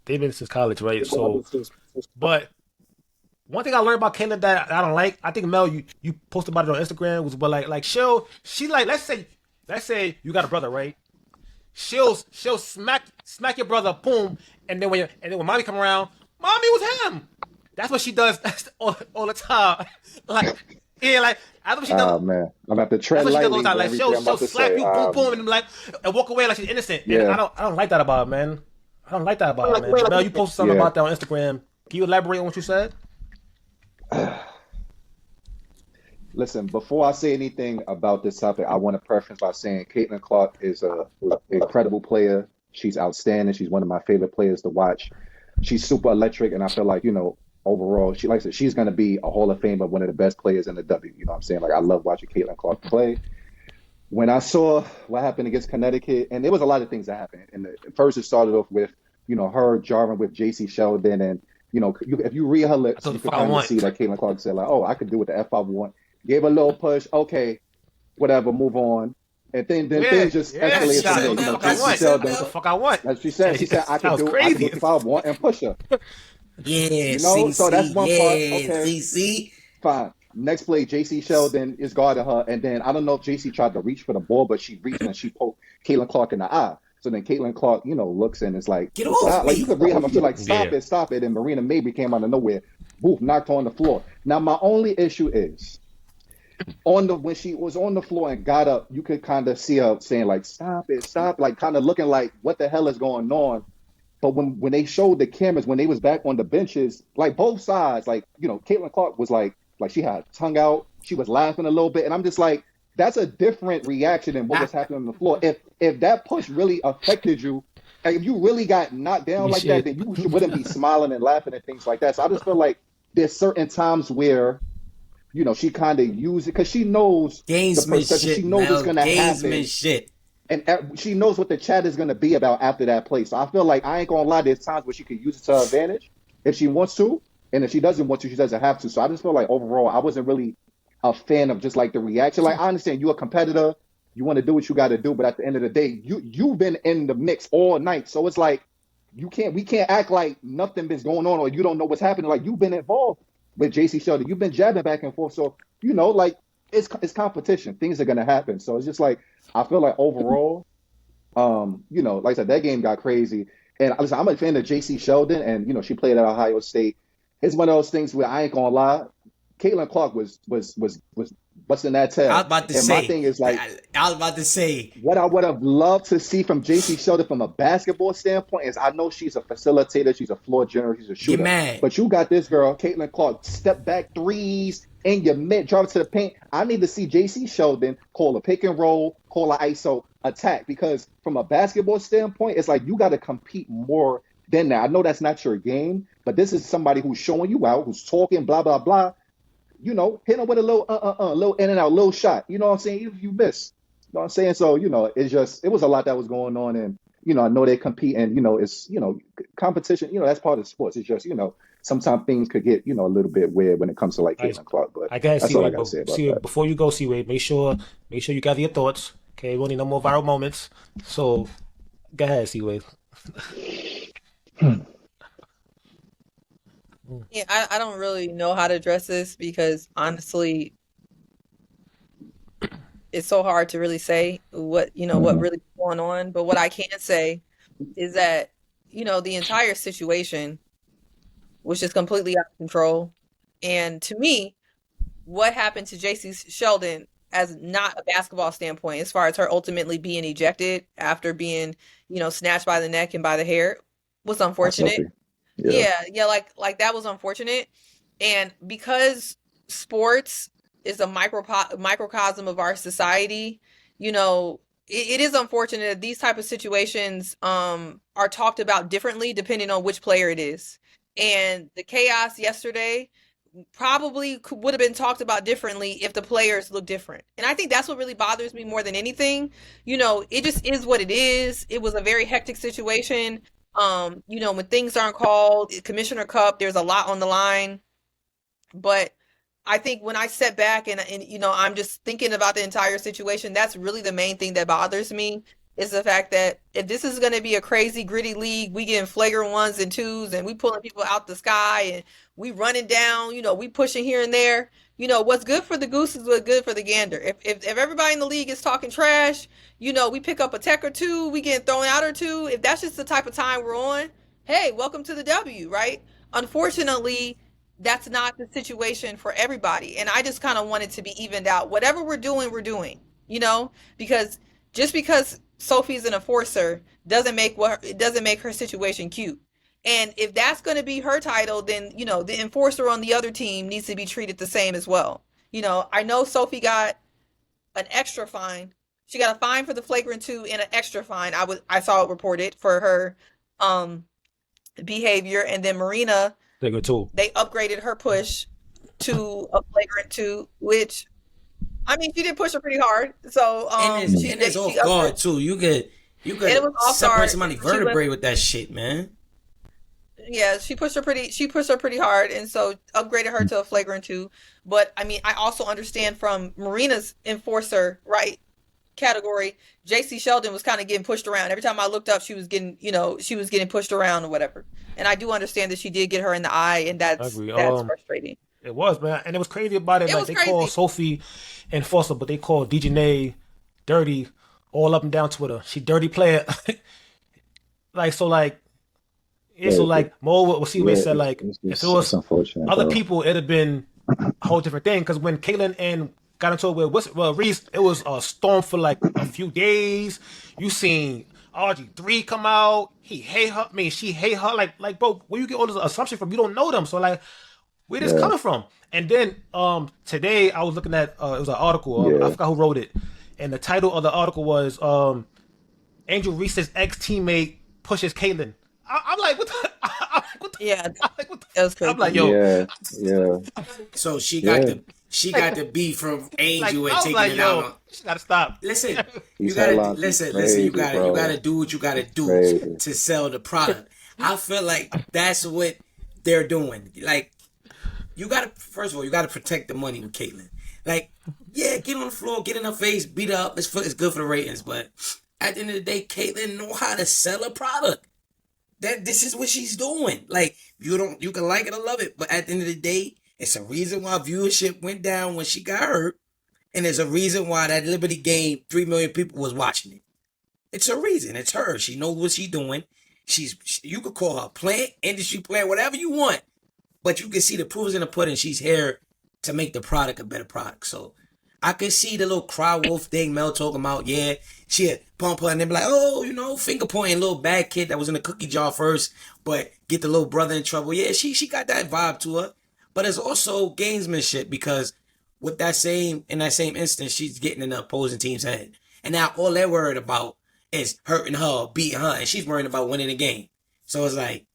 They've been since college, right? So, but one thing I learned about Caitlyn that I don't like, I think Mel, you posted about it on Instagram, was but like she like let's say you got a brother, right? She'll smack your brother, boom, and then when mommy come around, mommy was him. That's what she does all the time. Like yeah, like that's what she does. ah man, I'm gonna have to That's tread what she does all the lightly time. with Like everything she'll I'm about she'll to slap say. you, boom, boom, and walk away like she's innocent. And I Yeah, don't like that about her, man. I don't like that about her, man. But Mel, you posted something yeah. about that on Instagram. Can you elaborate on what you said? Listen, before I say anything about this topic, I want to preface by saying Caitlin Clark is a incredible player. She's outstanding. She's one of my favorite players to watch. She's super electric, and I feel like, overall, she likes it. She's going to be a Hall of Famer, one of the best players in the W. You know what I'm saying? Like, I love watching Caitlin Clark play. When I saw what happened against Connecticut, and there was a lot of things that happened. And first, it started off with, her jarring with J.C. Sheldon, and if you read her I lips, told you the could fuck I kind of see want. that Caitlin Clark said like, "Oh, I could do what the F I want." Gave a little push, okay, whatever, move on, and then Yeah, things just yeah, That's what escalated she from shot. there. said, That's the Mel. fuck I That's what J.C. she want. said, Sheldon, That's the Mel. fuck I want. as she Yeah, said, I that could was do crazy. what I want and push her. Yeah, So that's one part. yeah, Okay, see. fine. Next play, J.C. Sheldon is guarding her, and then I don't know if J.C. tried to reach for the ball, but she reached and she poked Caitlin Clark in the eye. So then Caitlin Clark, looks and it's like, Get off stop. Like you me. could read her, she's like, Yeah. stop it. And Marina Mabry came out of nowhere, boof, knocked her on the floor. Now my only issue is when she was on the floor and got up, you could kind of see her saying like, stop, like kind of looking like what the hell is going on. But when they showed the cameras, when they was back on the benches, like both sides, like, Caitlin Clark was like she had tongue out, she was laughing a little bit, and I'm just like, that's a different reaction than what I, was happening on the floor. If that push really affected you, like if you really got knocked down You like that, should. then wouldn't be smiling and laughing and things like that. So I just feel like there's certain times where, she kind of uses it because she knows the perception, she gamesmanship, knows it's Mel. gonna happen, Gamesmanship. and she knows what the chat is going to be about after that play. So I feel like I ain't going to lie. There's times where she could use it to her advantage if she wants to, and if she doesn't want to, she doesn't have to. So I just feel like overall, I wasn't really a fan of just like the reaction. Like I understand you're a competitor, you want to do what you got to do, but at the end of the day, you've been in the mix all night. So it's like we can't act like nothing been going on or you don't know what's happening. Like you've been involved with JC Sheldon, you've been jabbing back and forth. So like it's competition. Things are going to happen. So it's just like I feel like overall, like I said, that game got crazy. And listen, I'm a fan of J.C. Sheldon, and she played at Ohio State. It's one of those things where I ain't gonna lie, Caitlin Clark was busting that I was tail. about to And my say. thing is like, I was about to say. what I would have loved to see from J.C. Sheldon from a basketball standpoint is I know she's a facilitator, she's a floor general, she's a Get shooter. mad. But you got this girl, Caitlin Clark, step back threes in your mid, drop it to the paint. I need to see J.C. Sheldon call a pick and roll, call an ISO attack, because from a basketball standpoint, it's like you got to compete more than that. I know that's not your game, but this is somebody who's showing you out, who's talking, blah, blah, blah. Hit him with a little little in and out, little shot. You know what I'm saying? If you miss. You know what I'm saying? So, it was a lot that was going on. And, I know they compete and, it's, competition, that's part of sports. It's just, sometimes things could get, a little bit weird when it comes to like Guys, Caitlin Clark. But I gotta that's see all I Wade, got to but say about see that. before you go, see Wade, make sure you gather your thoughts. Okay, we don't need no more viral moments. So go ahead, see Wade. Yeah, I don't really know how to address this because honestly, it's so hard to really say what Mm-hmm. what really is going on. But what I can say is that the entire situation was just completely out of control. And to me, what happened to JC Sheldon as not a basketball standpoint, as far as her ultimately being ejected after being, snatched by the neck and by the hair, was By unfortunate. Sophie. Yeah. Yeah, like that was unfortunate. And because sports is a microcosm of our society, it is unfortunate that these type of situations are talked about differently depending on which player it is. And the chaos yesterday probably would have been talked about differently if the players look different. And I think that's what really bothers me more than anything. It just is what it is. It was a very hectic situation. When things aren't called, Commissioner Cup, there's a lot on the line. But I think when I step back and I'm just thinking about the entire situation, that's really the main thing that bothers me is the fact that if this is going to be a crazy gritty league, we getting flagrant ones and twos and we pulling people out the sky and we running down, we pushing here and there. What's good for the goose is what's good for the gander. If everybody in the league is talking trash, we pick up a tech or two, we getting thrown out or two. If that's just the type of time we're on, hey, welcome to the W, right? Unfortunately, that's not the situation for everybody. And I just kind of want it to be evened out. Whatever we're doing, because just because Sophie's an enforcer doesn't make her situation cute. And if that's going to be her title, then, the enforcer on the other team needs to be treated the same as well. I know Sophie got an extra fine. She got a fine for the flagrant 2 and an extra fine. I saw it reported for her behavior. And then Marina, Flagrant 2. they upgraded her push to a flagrant 2, which, I mean, she did push her pretty hard. So and it's off guard too. You could separate somebody's vertebrae with that shit, man. Yeah, she pushed her pretty hard, and so upgraded her to a flagrant 2. But I mean, I also understand from Marina's enforcer category, JC Sheldon was kind of getting pushed around. Every time I looked up, she was getting pushed around or whatever. And I do understand that she did get her in the eye, and that's frustrating. It was, man, and it was crazy about it. Like they called Sophie enforcer, but they called DJNA dirty all up and down Twitter. She dirty player. Mo what Cway said, like if it was other people, it'd have been a whole different thing. Because when Caitlyn and got into it with Reese, it was a storm for like a few days. You seen RG3 come out. He hate her. I mean, she hate her. Like, bro, where you get all this assumption from? You don't know them, so like, where this coming from? And then today I was looking at it was an article. I forgot who wrote it, and the title of the article was Angel Reese's ex teammate pushes Caitlyn. I'm like, what the? Yeah, what the? That was crazy. I'm like, yo, yeah. So she got the beat from Angel and taking it out. She gotta stop. Listen, you gotta listen. You gotta do what you gotta do to sell the product. I feel like that's what they're doing. Like, first of all, you gotta protect the money with Caitlyn. Like, yeah, get on the floor, get in her face, beat her up. It's good for the ratings, but at the end of the day, Caitlyn know how to sell a product. This is what she's doing. Like, you can like it or love it, but at the end of the day, it's a reason why viewership went down when she got hurt, and there's a reason why that Liberty game, 3 million people was watching it. It's a reason. It's her. She knows what she's doing. You could call her plant, industry plant, whatever you want, but you can see the proof is in the pudding. She's here to make the product a better product. So I could see the little cry wolf thing Mel talking about. Yeah, she'd pump her and then be like, oh, finger pointing little bad kid that was in the cookie jar first, but get the little brother in trouble. Yeah, she got that vibe to her. But it's also gamesmanship because in that same instance, she's getting in the opposing team's head. And now all they're worried about is hurting her, beating her, and she's worried about winning the game. So it's like,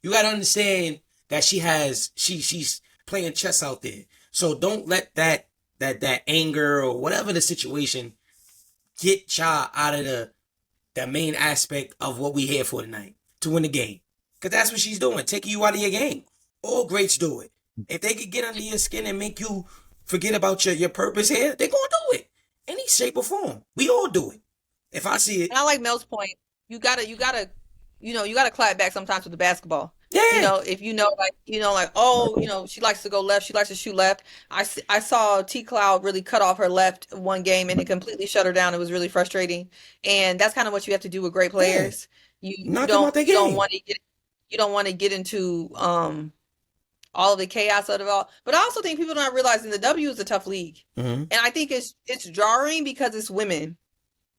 you got to understand that she's playing chess out there. So don't let that anger or whatever the situation get y'all out of the main aspect of what we here for tonight, to win the game. Because that's what she's doing, taking you out of your game. All greats do it. If they could get under your skin and make you forget about your purpose here, they're going to do it. Any shape or form. We all do it. If I see it. And I like Mel's point. You gotta clap back sometimes with the basketball. Yeah. If she likes to go left, she likes to shoot left. I saw T Cloud really cut off her left one game and it completely shut her down. It was really frustrating. And that's kind of what you have to do with great players. you don't want to get into all of the chaos of it all. But I also think people don't realize the W is a tough league, and I think it's jarring because it's women.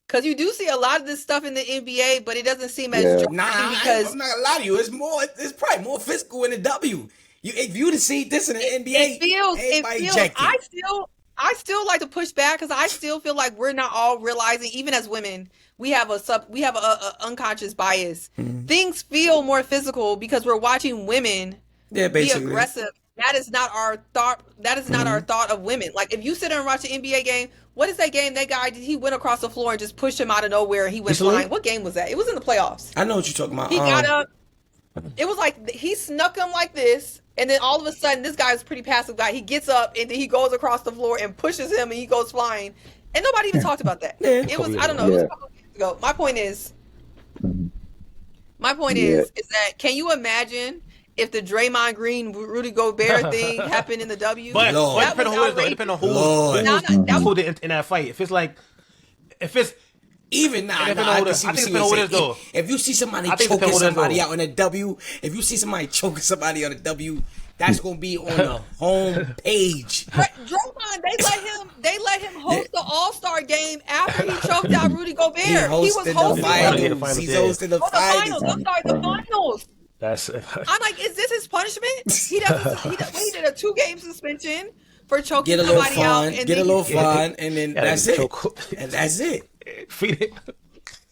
Because you do see a lot of this stuff in the NBA, but it doesn't seem as jarring because I'm not gonna lie to you. It's probably more physical in the W. If you'd have seen this in the NBA, everybody checked it. I still like to push back because I still feel like we're not all realizing, even as women, we have a unconscious bias. Things feel more physical because we're watching women be aggressive. That is not our thought. That is not our thought of women. Like if you sit there and watch an NBA game, what is that game? That guy, he went across the floor and just pushed him out of nowhere and he went flying. What game was that? It was in the playoffs. I know what you're talking about. He got up. It was like he snuck him like this, and then all of a sudden, this guy is a pretty passive guy. He gets up and then he goes across the floor and pushes him, and he goes flying. And nobody even talked about that. It was, I don't know, it was a couple of years ago. My point is that can you imagine if the Draymond Green Rudy Gobert thing happened in the W? But it depends on who it is, though. It depends on who in that fight. If it's even now, if you see somebody choking somebody out on a W, if you see somebody choking somebody on a W, that's gonna be on the home page. Draymond, they let him host the All-Star game after he choked out Rudy Gobert. He was hosting the finals. He's hosting the finals. The finals. I'm like, is this his punishment? He did a 2-game suspension for choking somebody out. Get a little fun, and then that's it. And that's it.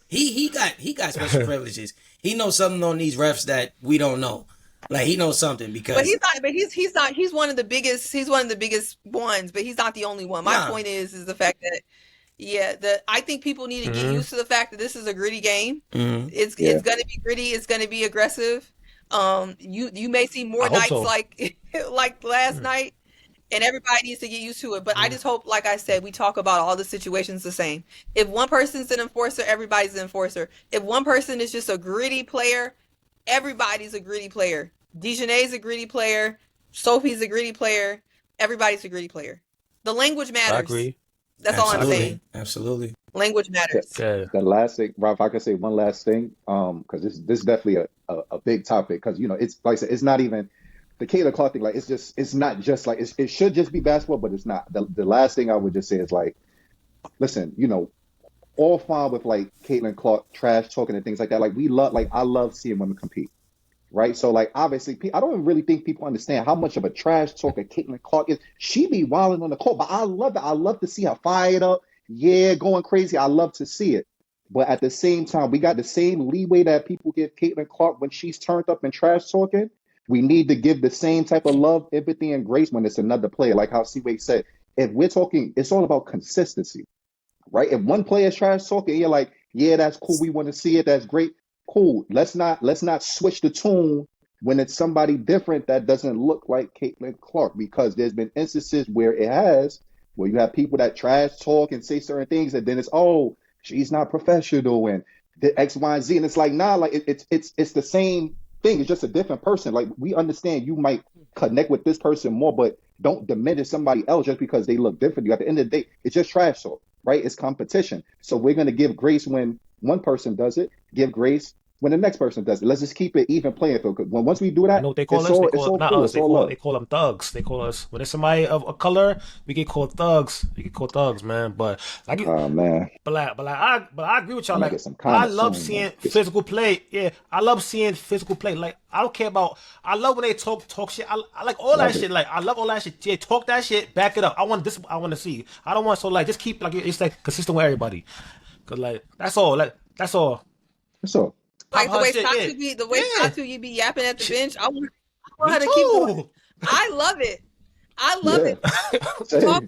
He got special privileges. He knows something on these refs that we don't know. Like he knows something because. But he's not. But he's not. He's one of the biggest. He's one of the biggest ones. But he's not the only one. My point is the fact that. Yeah, I think people need to get used to the fact that this is a gritty game. It's going to be gritty. It's going to be aggressive. You may see more nights like last night, and everybody needs to get used to it. But I just hope, like I said, we talk about all the situations the same. If one person's an enforcer, everybody's an enforcer. If one person is just a gritty player, everybody's a gritty player. Dejanay's a gritty player. Sophie's a gritty player. Everybody's a gritty player. The language matters. I agree. That's all I'm saying. Absolutely. Language matters. The last thing, Rob, if I could say one last thing, because this is definitely a big topic, because it's like I said, it's not even the Caitlin Clark thing. Like it's not just like it should just be basketball, but it's not. The last thing I would just say is like, listen, all fine with like Caitlin Clark trash talking and things like that. Like I love seeing women compete. Right. So like, obviously, I don't really think people understand how much of a trash talker Caitlin Clark is. She be wilding on the court, but I love it. I love to see her fired up. Yeah, going crazy. I love to see it. But at the same time, we got the same leeway that people give Caitlin Clark when she's turned up and trash talking. We need to give the same type of love, empathy, and grace when it's another player. Like how Cway said, if we're talking, it's all about consistency. Right. If one player is trash talking, you're like, yeah, that's cool. We want to see it. That's great. Cool. Let's not switch the tune when it's somebody different that doesn't look like Caitlin Clark, because there's been instances where you have people that trash talk and say certain things, and then it's, oh, she's not professional and the X, Y, and Z, and it's like, nah, like it's the same thing. It's just a different person. Like, we understand you might connect with this person more, but don't diminish somebody else just because they look different. At the end of the day, it's just trash talk, right? It's competition. So we're gonna give grace when one person does it, give grace when the next person does it. Let's just keep it even playing field. Once we do that, I know what they call us. They call them thugs. They call us, when it's somebody of a color, we get called thugs. We get called thugs, man. But like, man. But I agree with y'all. Like, I love seeing physical play. Yeah, I love seeing physical play. Like, I don't care about. I love when they talk shit. I like all that shit. Like, I love all that shit. Yeah, talk that shit. Back it up. I want this. I want to see. I don't want just keep like it's like consistent with everybody. Cause like that's all. Like that's all. That's all. Like the way Tatu you be yapping at the bench, I want her to keep going. I love it. Talk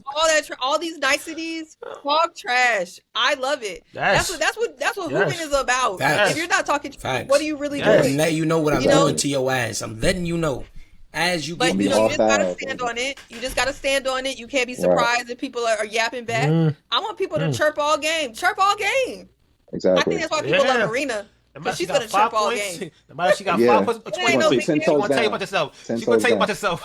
all these niceties, talk trash. I love it. That's what hooping is about. If you're not talking trash, what are you really doing? I'm letting you know what I'm doing to your ass. I'm letting you know. As you but you just gotta stand on it. You just gotta stand on it. You can't be surprised if people are yapping back. I want people to chirp all game. Exactly. I think that's why people love Marina. Because she's gonna chirp all game. She got 5 points. Ain't no big deal. She's gonna tell you about herself.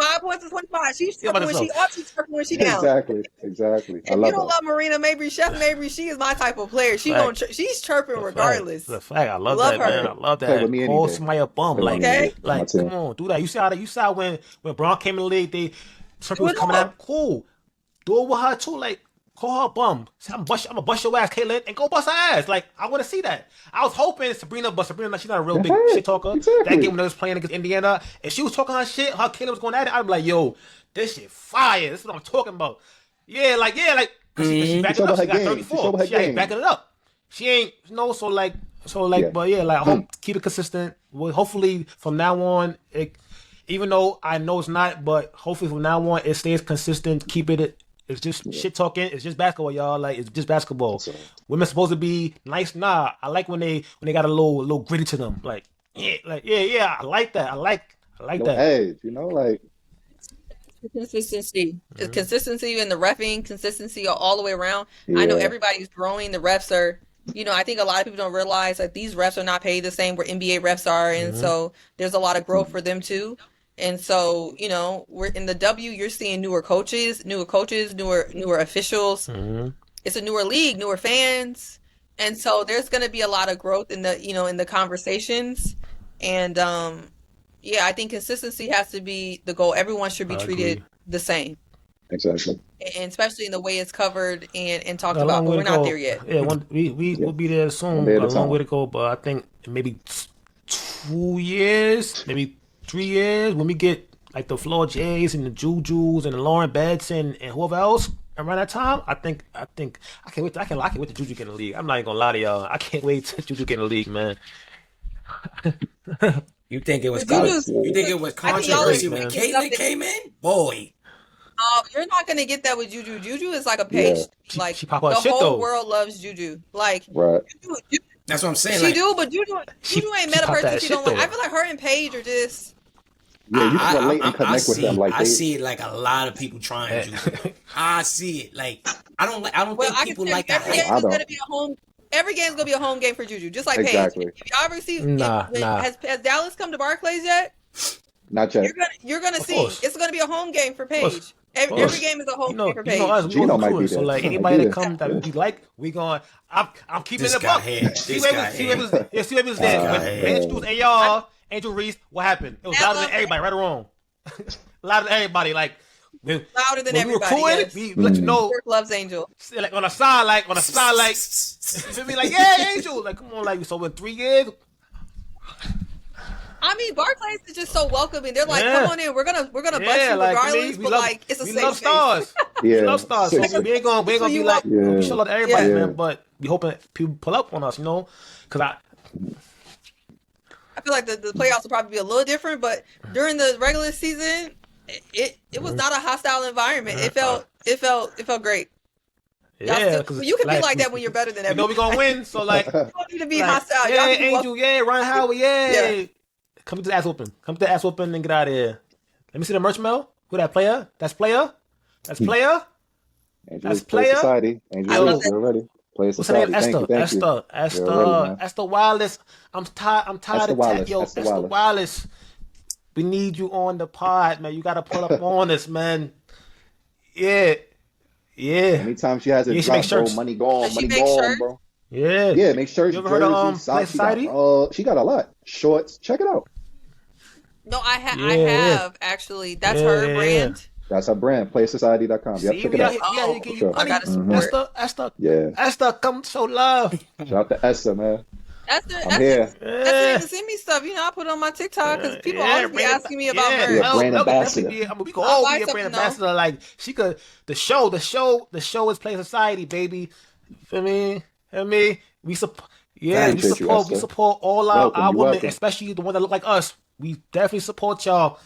5 points is 25. She's Yeah, but chirping when so she up. She's chirping when she down. Exactly. Exactly. I If you love don't her. love Marina Mabry, Chef Mabry, she is my type of player. fact, She's chirping the fact, regardless. the fact. I love Love that, man. her. I love Play with that. me any Call day. somebody a bum, Play with me any Okay. day. On my come team. on, do that. You saw when Braun came in the league, they Turkey Do was it coming all. out. Cool, do it with her too. Like, call her a bum. Say, I'm gonna bust your ass, Caitlyn, and go bust her ass. Like, I want to see that. I was hoping Sabrina, but Sabrina, she's not a real big Hey, shit talker. That exactly. game when they was playing against Indiana, and she was talking her shit, her Caitlyn was going at it. I'm like, yo, this shit fire. This is what I'm talking about. Yeah, like, 'cause she She backing showed it up. her She got game. She 34. showed her She ain't game. backing it up. She ain't Yeah. but yeah, like I hope keep it consistent. Well, hopefully from now on, even though I know it's not, but hopefully from now on it stays consistent. Keep it. It's just shit talking. It's just basketball, y'all. Like it's just basketball. That's all. Women supposed to be nice. Nah, I like when they got a little gritty to them. Like yeah. I like that. I like No that. edge, you know, like Consistency. Consistency in the reffing, consistency all the way around. I know yeah, everybody's growing. The refs are, I think a lot of people don't realize that these refs are not paid the same where NBA refs are. And so there's a lot of growth for them too. And so, we're in the W, you're seeing newer coaches, newer officials. It's a newer league, newer fans. And so there's going to be a lot of growth in the conversations. And, yeah, I think consistency has to be the goal. Everyone should be I treated agree. the same, exactly. and especially in the way it's covered and talked Got a about. long But way we're to not go. there yet. Yeah, we'll be there soon. One day at Got a a long time. way to go, but I think maybe 2 years, maybe 3 years when we get like the Flo Jays and the Jujus and the Lauren Betts and whoever else around that time. I can't wait. I can't wait to Juju get in the league. I'm not even gonna lie to y'all. I can't wait to Juju get in the league, man. You think it was But Juju's- you think it was I think y'all are controversy when thinking Caitlyn something- came in? Boy, You're not gonna get that with Juju. Juju is like a page. Yeah. She pop the out shit whole though. world loves Juju. Like Right. Juju, that's what I'm saying. she Like, do, but Juju She ain't met a pop person that she shit, don't like. though. I feel like her and Paige are just. Yeah, you can relate and connect with them. Like I they, see it like a lot of people trying to. I see it like I don't Well, think I can people tell you, like that every hype. game I is don't. gonna be a home. Every game's gonna be a home game for Juju, just like Exactly. Paige. If y'all ever see, Nah. has Dallas come to Barclays yet? not yet. You're gonna Of see. course. It's gonna be a home game for course. Paige. Every course. game is a home You know game for Paige. us. We Gino always might be recruiting. So there. like Gino might anybody be that there. come that we like, we going. I'm keeping This it guy up. here. See This whoever's guy see here. whoever's there. guy When here. they introduced hey y'all, Angel Reese, what happened? It was That louder than love- everybody, right or wrong. Louder than everybody. Like when, Louder than when we everybody. recruited, Yes. we let you know. Dirk loves Angel. Like on the side, like you feel me? Like yeah, Angel. Like come on, like so in 3 years. I mean, Barclays is just so welcoming. They're like, Yeah. come on in. We're gonna bust Yeah, you like regardless. we But love, like, it's a we safe love space. stars. Yeah. We love stars. So we ain't gonna So be you like Yeah. we show love to everybody, Yeah. man. But we hoping people pull up on us, because I feel like the playoffs will probably be a little different, but during the regular season, it was not a hostile environment. It felt great. Y'all yeah, still- because you can be like that when you're better than you know we everybody. gonna win. So like, You don't need to be like, hostile. yeah, Y'all can be Angel, yeah, Ryan Howard, yeah. Yeah. Come to the ass whooping. Come to the ass whooping and get out of here. Let me see the merch mail. Who that player? That's player. That's player. Angel That's Play player. Society. I Angel love Reese, you're ready. Play What's her name? Society. Thank you. Esther. You're ready, man. Esther Wallace. I'm tired Esther of Wallace, yo, Esther Esther Wallace. Wallace. We need you on the pod, man. You gotta pull up on us, man. Yeah. Anytime she has a Yeah, she drop, makes bro, shirts. money gone, Does she money make gone, shirts? bro. Yeah. Yeah, make shirts, You ever heard of, jerseys, Play socks. She got, Society? she got a lot. Shorts. Check it out. No, I Yeah. have actually. That's Yeah, her yeah, brand. That's her brand. Playsociety.com. Yep, See, check we it out out. here, we out here give you I money. gotta support. Esther, Yeah. Esther, come show love. Shout out to Esther, man. That's here. Yeah. even send me stuff. I put it on my TikTok because people Yeah, always be brand- asking me about yeah, merch. Yeah, Mel- brand Mel could ambassador. definitely be- we could I'll all buy be a brand something, though. ambassador. Like she could. The show is Play Society, baby. Feel me? We support. Yeah, Appreciate you, we Esther. support all our Welcome, you're women, welcome. especially the ones that look like us. We definitely support y'all.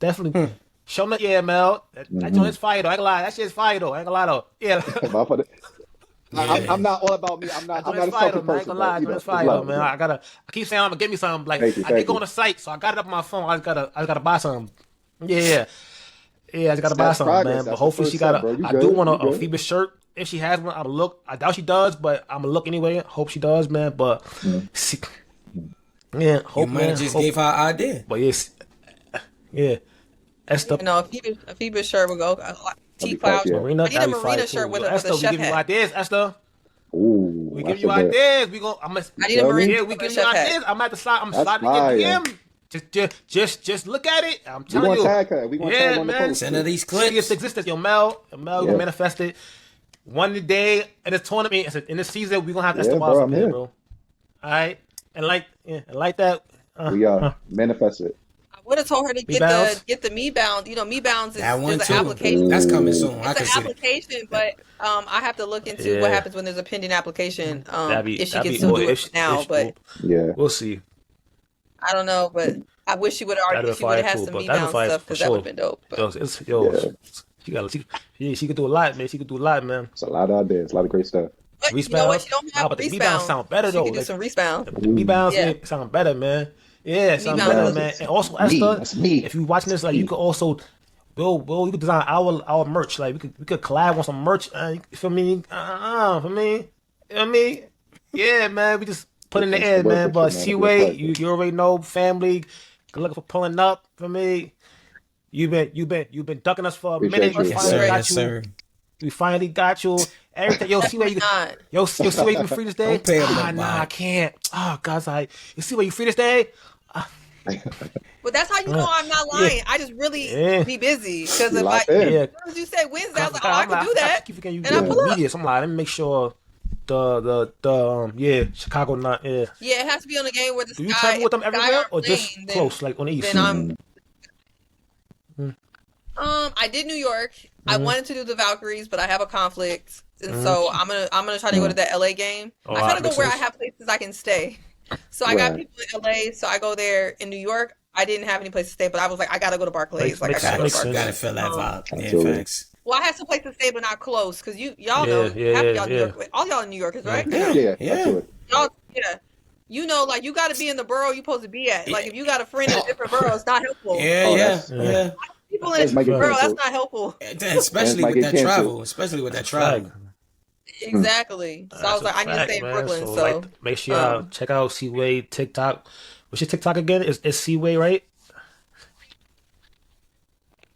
Definitely. Show me, yeah, Mel. That joint is fire though. I ain't gonna lie. That shit is fire though. I ain't gonna lie though. Yeah. I'm not all about me. I'm not a I ain't selfish gonna person. lie, But, it's fire though, man. I keep saying I'm gonna get me something. Like Thank you, I did thank go you. on the site, so I got it up on my phone. I just gotta buy something. Yeah, I just gotta buy That's something, progress. man. But That's hopefully the she first got step, bro. You I good. do want You a good. FIBA shirt. If she has one, I'm gonna look. I doubt she does, but I'm gonna look anyway. Hope she does, man. But You hope might man. have just hope. gave her an idea. But yes, yeah. Esther You know, a Phoebe shirt would go. That'd T be fire, Cloud. yeah. Marina, I need a that'd be fire Marina too. shirt Yo, with Esther, a we chef giving you hat. ideas, Esther. Ooh, We giving that's you a bit. ideas. We go. I need a Feel me? Marina Yeah, shirt we with a giving you chef hat. ideas. I'm at the slide. I'm That's sliding in your fire. DM. Just look at it. I'm We telling gonna you. tag her. We gonna Yeah, tag on the man. post. Send her these See clips. its existence. Yo, Mel, you Yeah. manifest it. One day in this tournament, in this season, we gonna have Esther Yeah, Wiles bro, up I'm here, here. bro. All right, and like that. We manifest it. I would have told her to Me bounce. get the Me Bound. You know, Me Bounds is That one there's an too. application. That's coming soon. I It's can an see it. application, but I have to look into what Yeah. happens when there's a pending application. If she That'd can be. still Well, do it now, but Yeah. we'll see. I don't know. But I wish she would have That'd already. be She would have fire had too. some But Me that'd be Bound fire stuff for because that would sure. have been dope. But She could do a lot, man. She could do a lot, man. It's a lot of ideas, a lot of great stuff. you know what? Rebounds. She don't Nah, have but the rebounds rebound. sound better She though. could do Like, some rebound. the rebounds Yeah. sound better, man. Yeah, it sound Rebounds better, does. man. And also, Me, Esther, that's me. if you watching this, like you could also, you could design our merch. Like we could collab on some merch. You feel me? For me, you know what I mean? Yeah, man. We just put in the air, man. But Cway, you already know, family. Good luck for pulling up for me. You've been ducking us for a Appreciate minute. you. We Yes, finally sir. got Yes, you. sir. We finally got you. Everything. Yo, see where you Not. yo see where you can free this day. Don't pay him no Nah, I mind. can't. Oh, guys, you see where you free this day? But that's how you know I'm not lying. I just really Yeah. be busy because You if locked I, in. Yeah. as soon as you said Wednesday, I was like, oh, I can do I that. keep forgetting you And I do pull up. media. So I'm like, let me make sure the Chicago not Yeah, it has to be on a game where the Do you sky. travel with them if the sky everywhere aren't or just playing, close, like on the east? Then I did New York. I wanted to do the Valkyries, but I have a conflict, and so I'm gonna try to go to that LA game. Oh, I try to go makes where I sense. have places I can stay. So I got Right. people in LA, so I go there. In New York, I didn't have any place to stay, but I was like, I gotta go to Barclays. Like I Makes gotta go to sense. Barclays. Gotta feel that vibe. Yeah, Absolutely. facts. Well, I had some place to stay, but not close, because y'all Yeah, know yeah, half of yeah, y'all New yeah. York, all y'all in New Yorkers, right? Yeah. Yeah, Yeah. absolutely. Y'all, yeah. You know, like you got to be in the borough you're supposed to be at. Like if you got a friend in a different borough, it's not helpful. Yeah, Oh, yeah, that's- yeah. People in a That's might get different borough, that's canceled. not helpful. Especially might with get that canceled. travel. Especially with that travel. Exactly. So I was like, I need to stay in Brooklyn. So make sure y'all check out Cway TikTok. What's your TikTok again? It's Cway, right?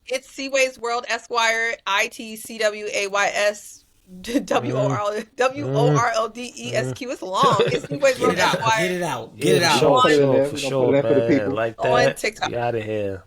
it's Cway's World Esquire, ITCWAYS. WORLDESQ. It's long. It's Cway's Get World it out. Esquire Get it out. Yeah, Get it for out. sure, Put it in there. for We're gonna sure, put it in for the man. people. Like On that. TikTok. Get out of here.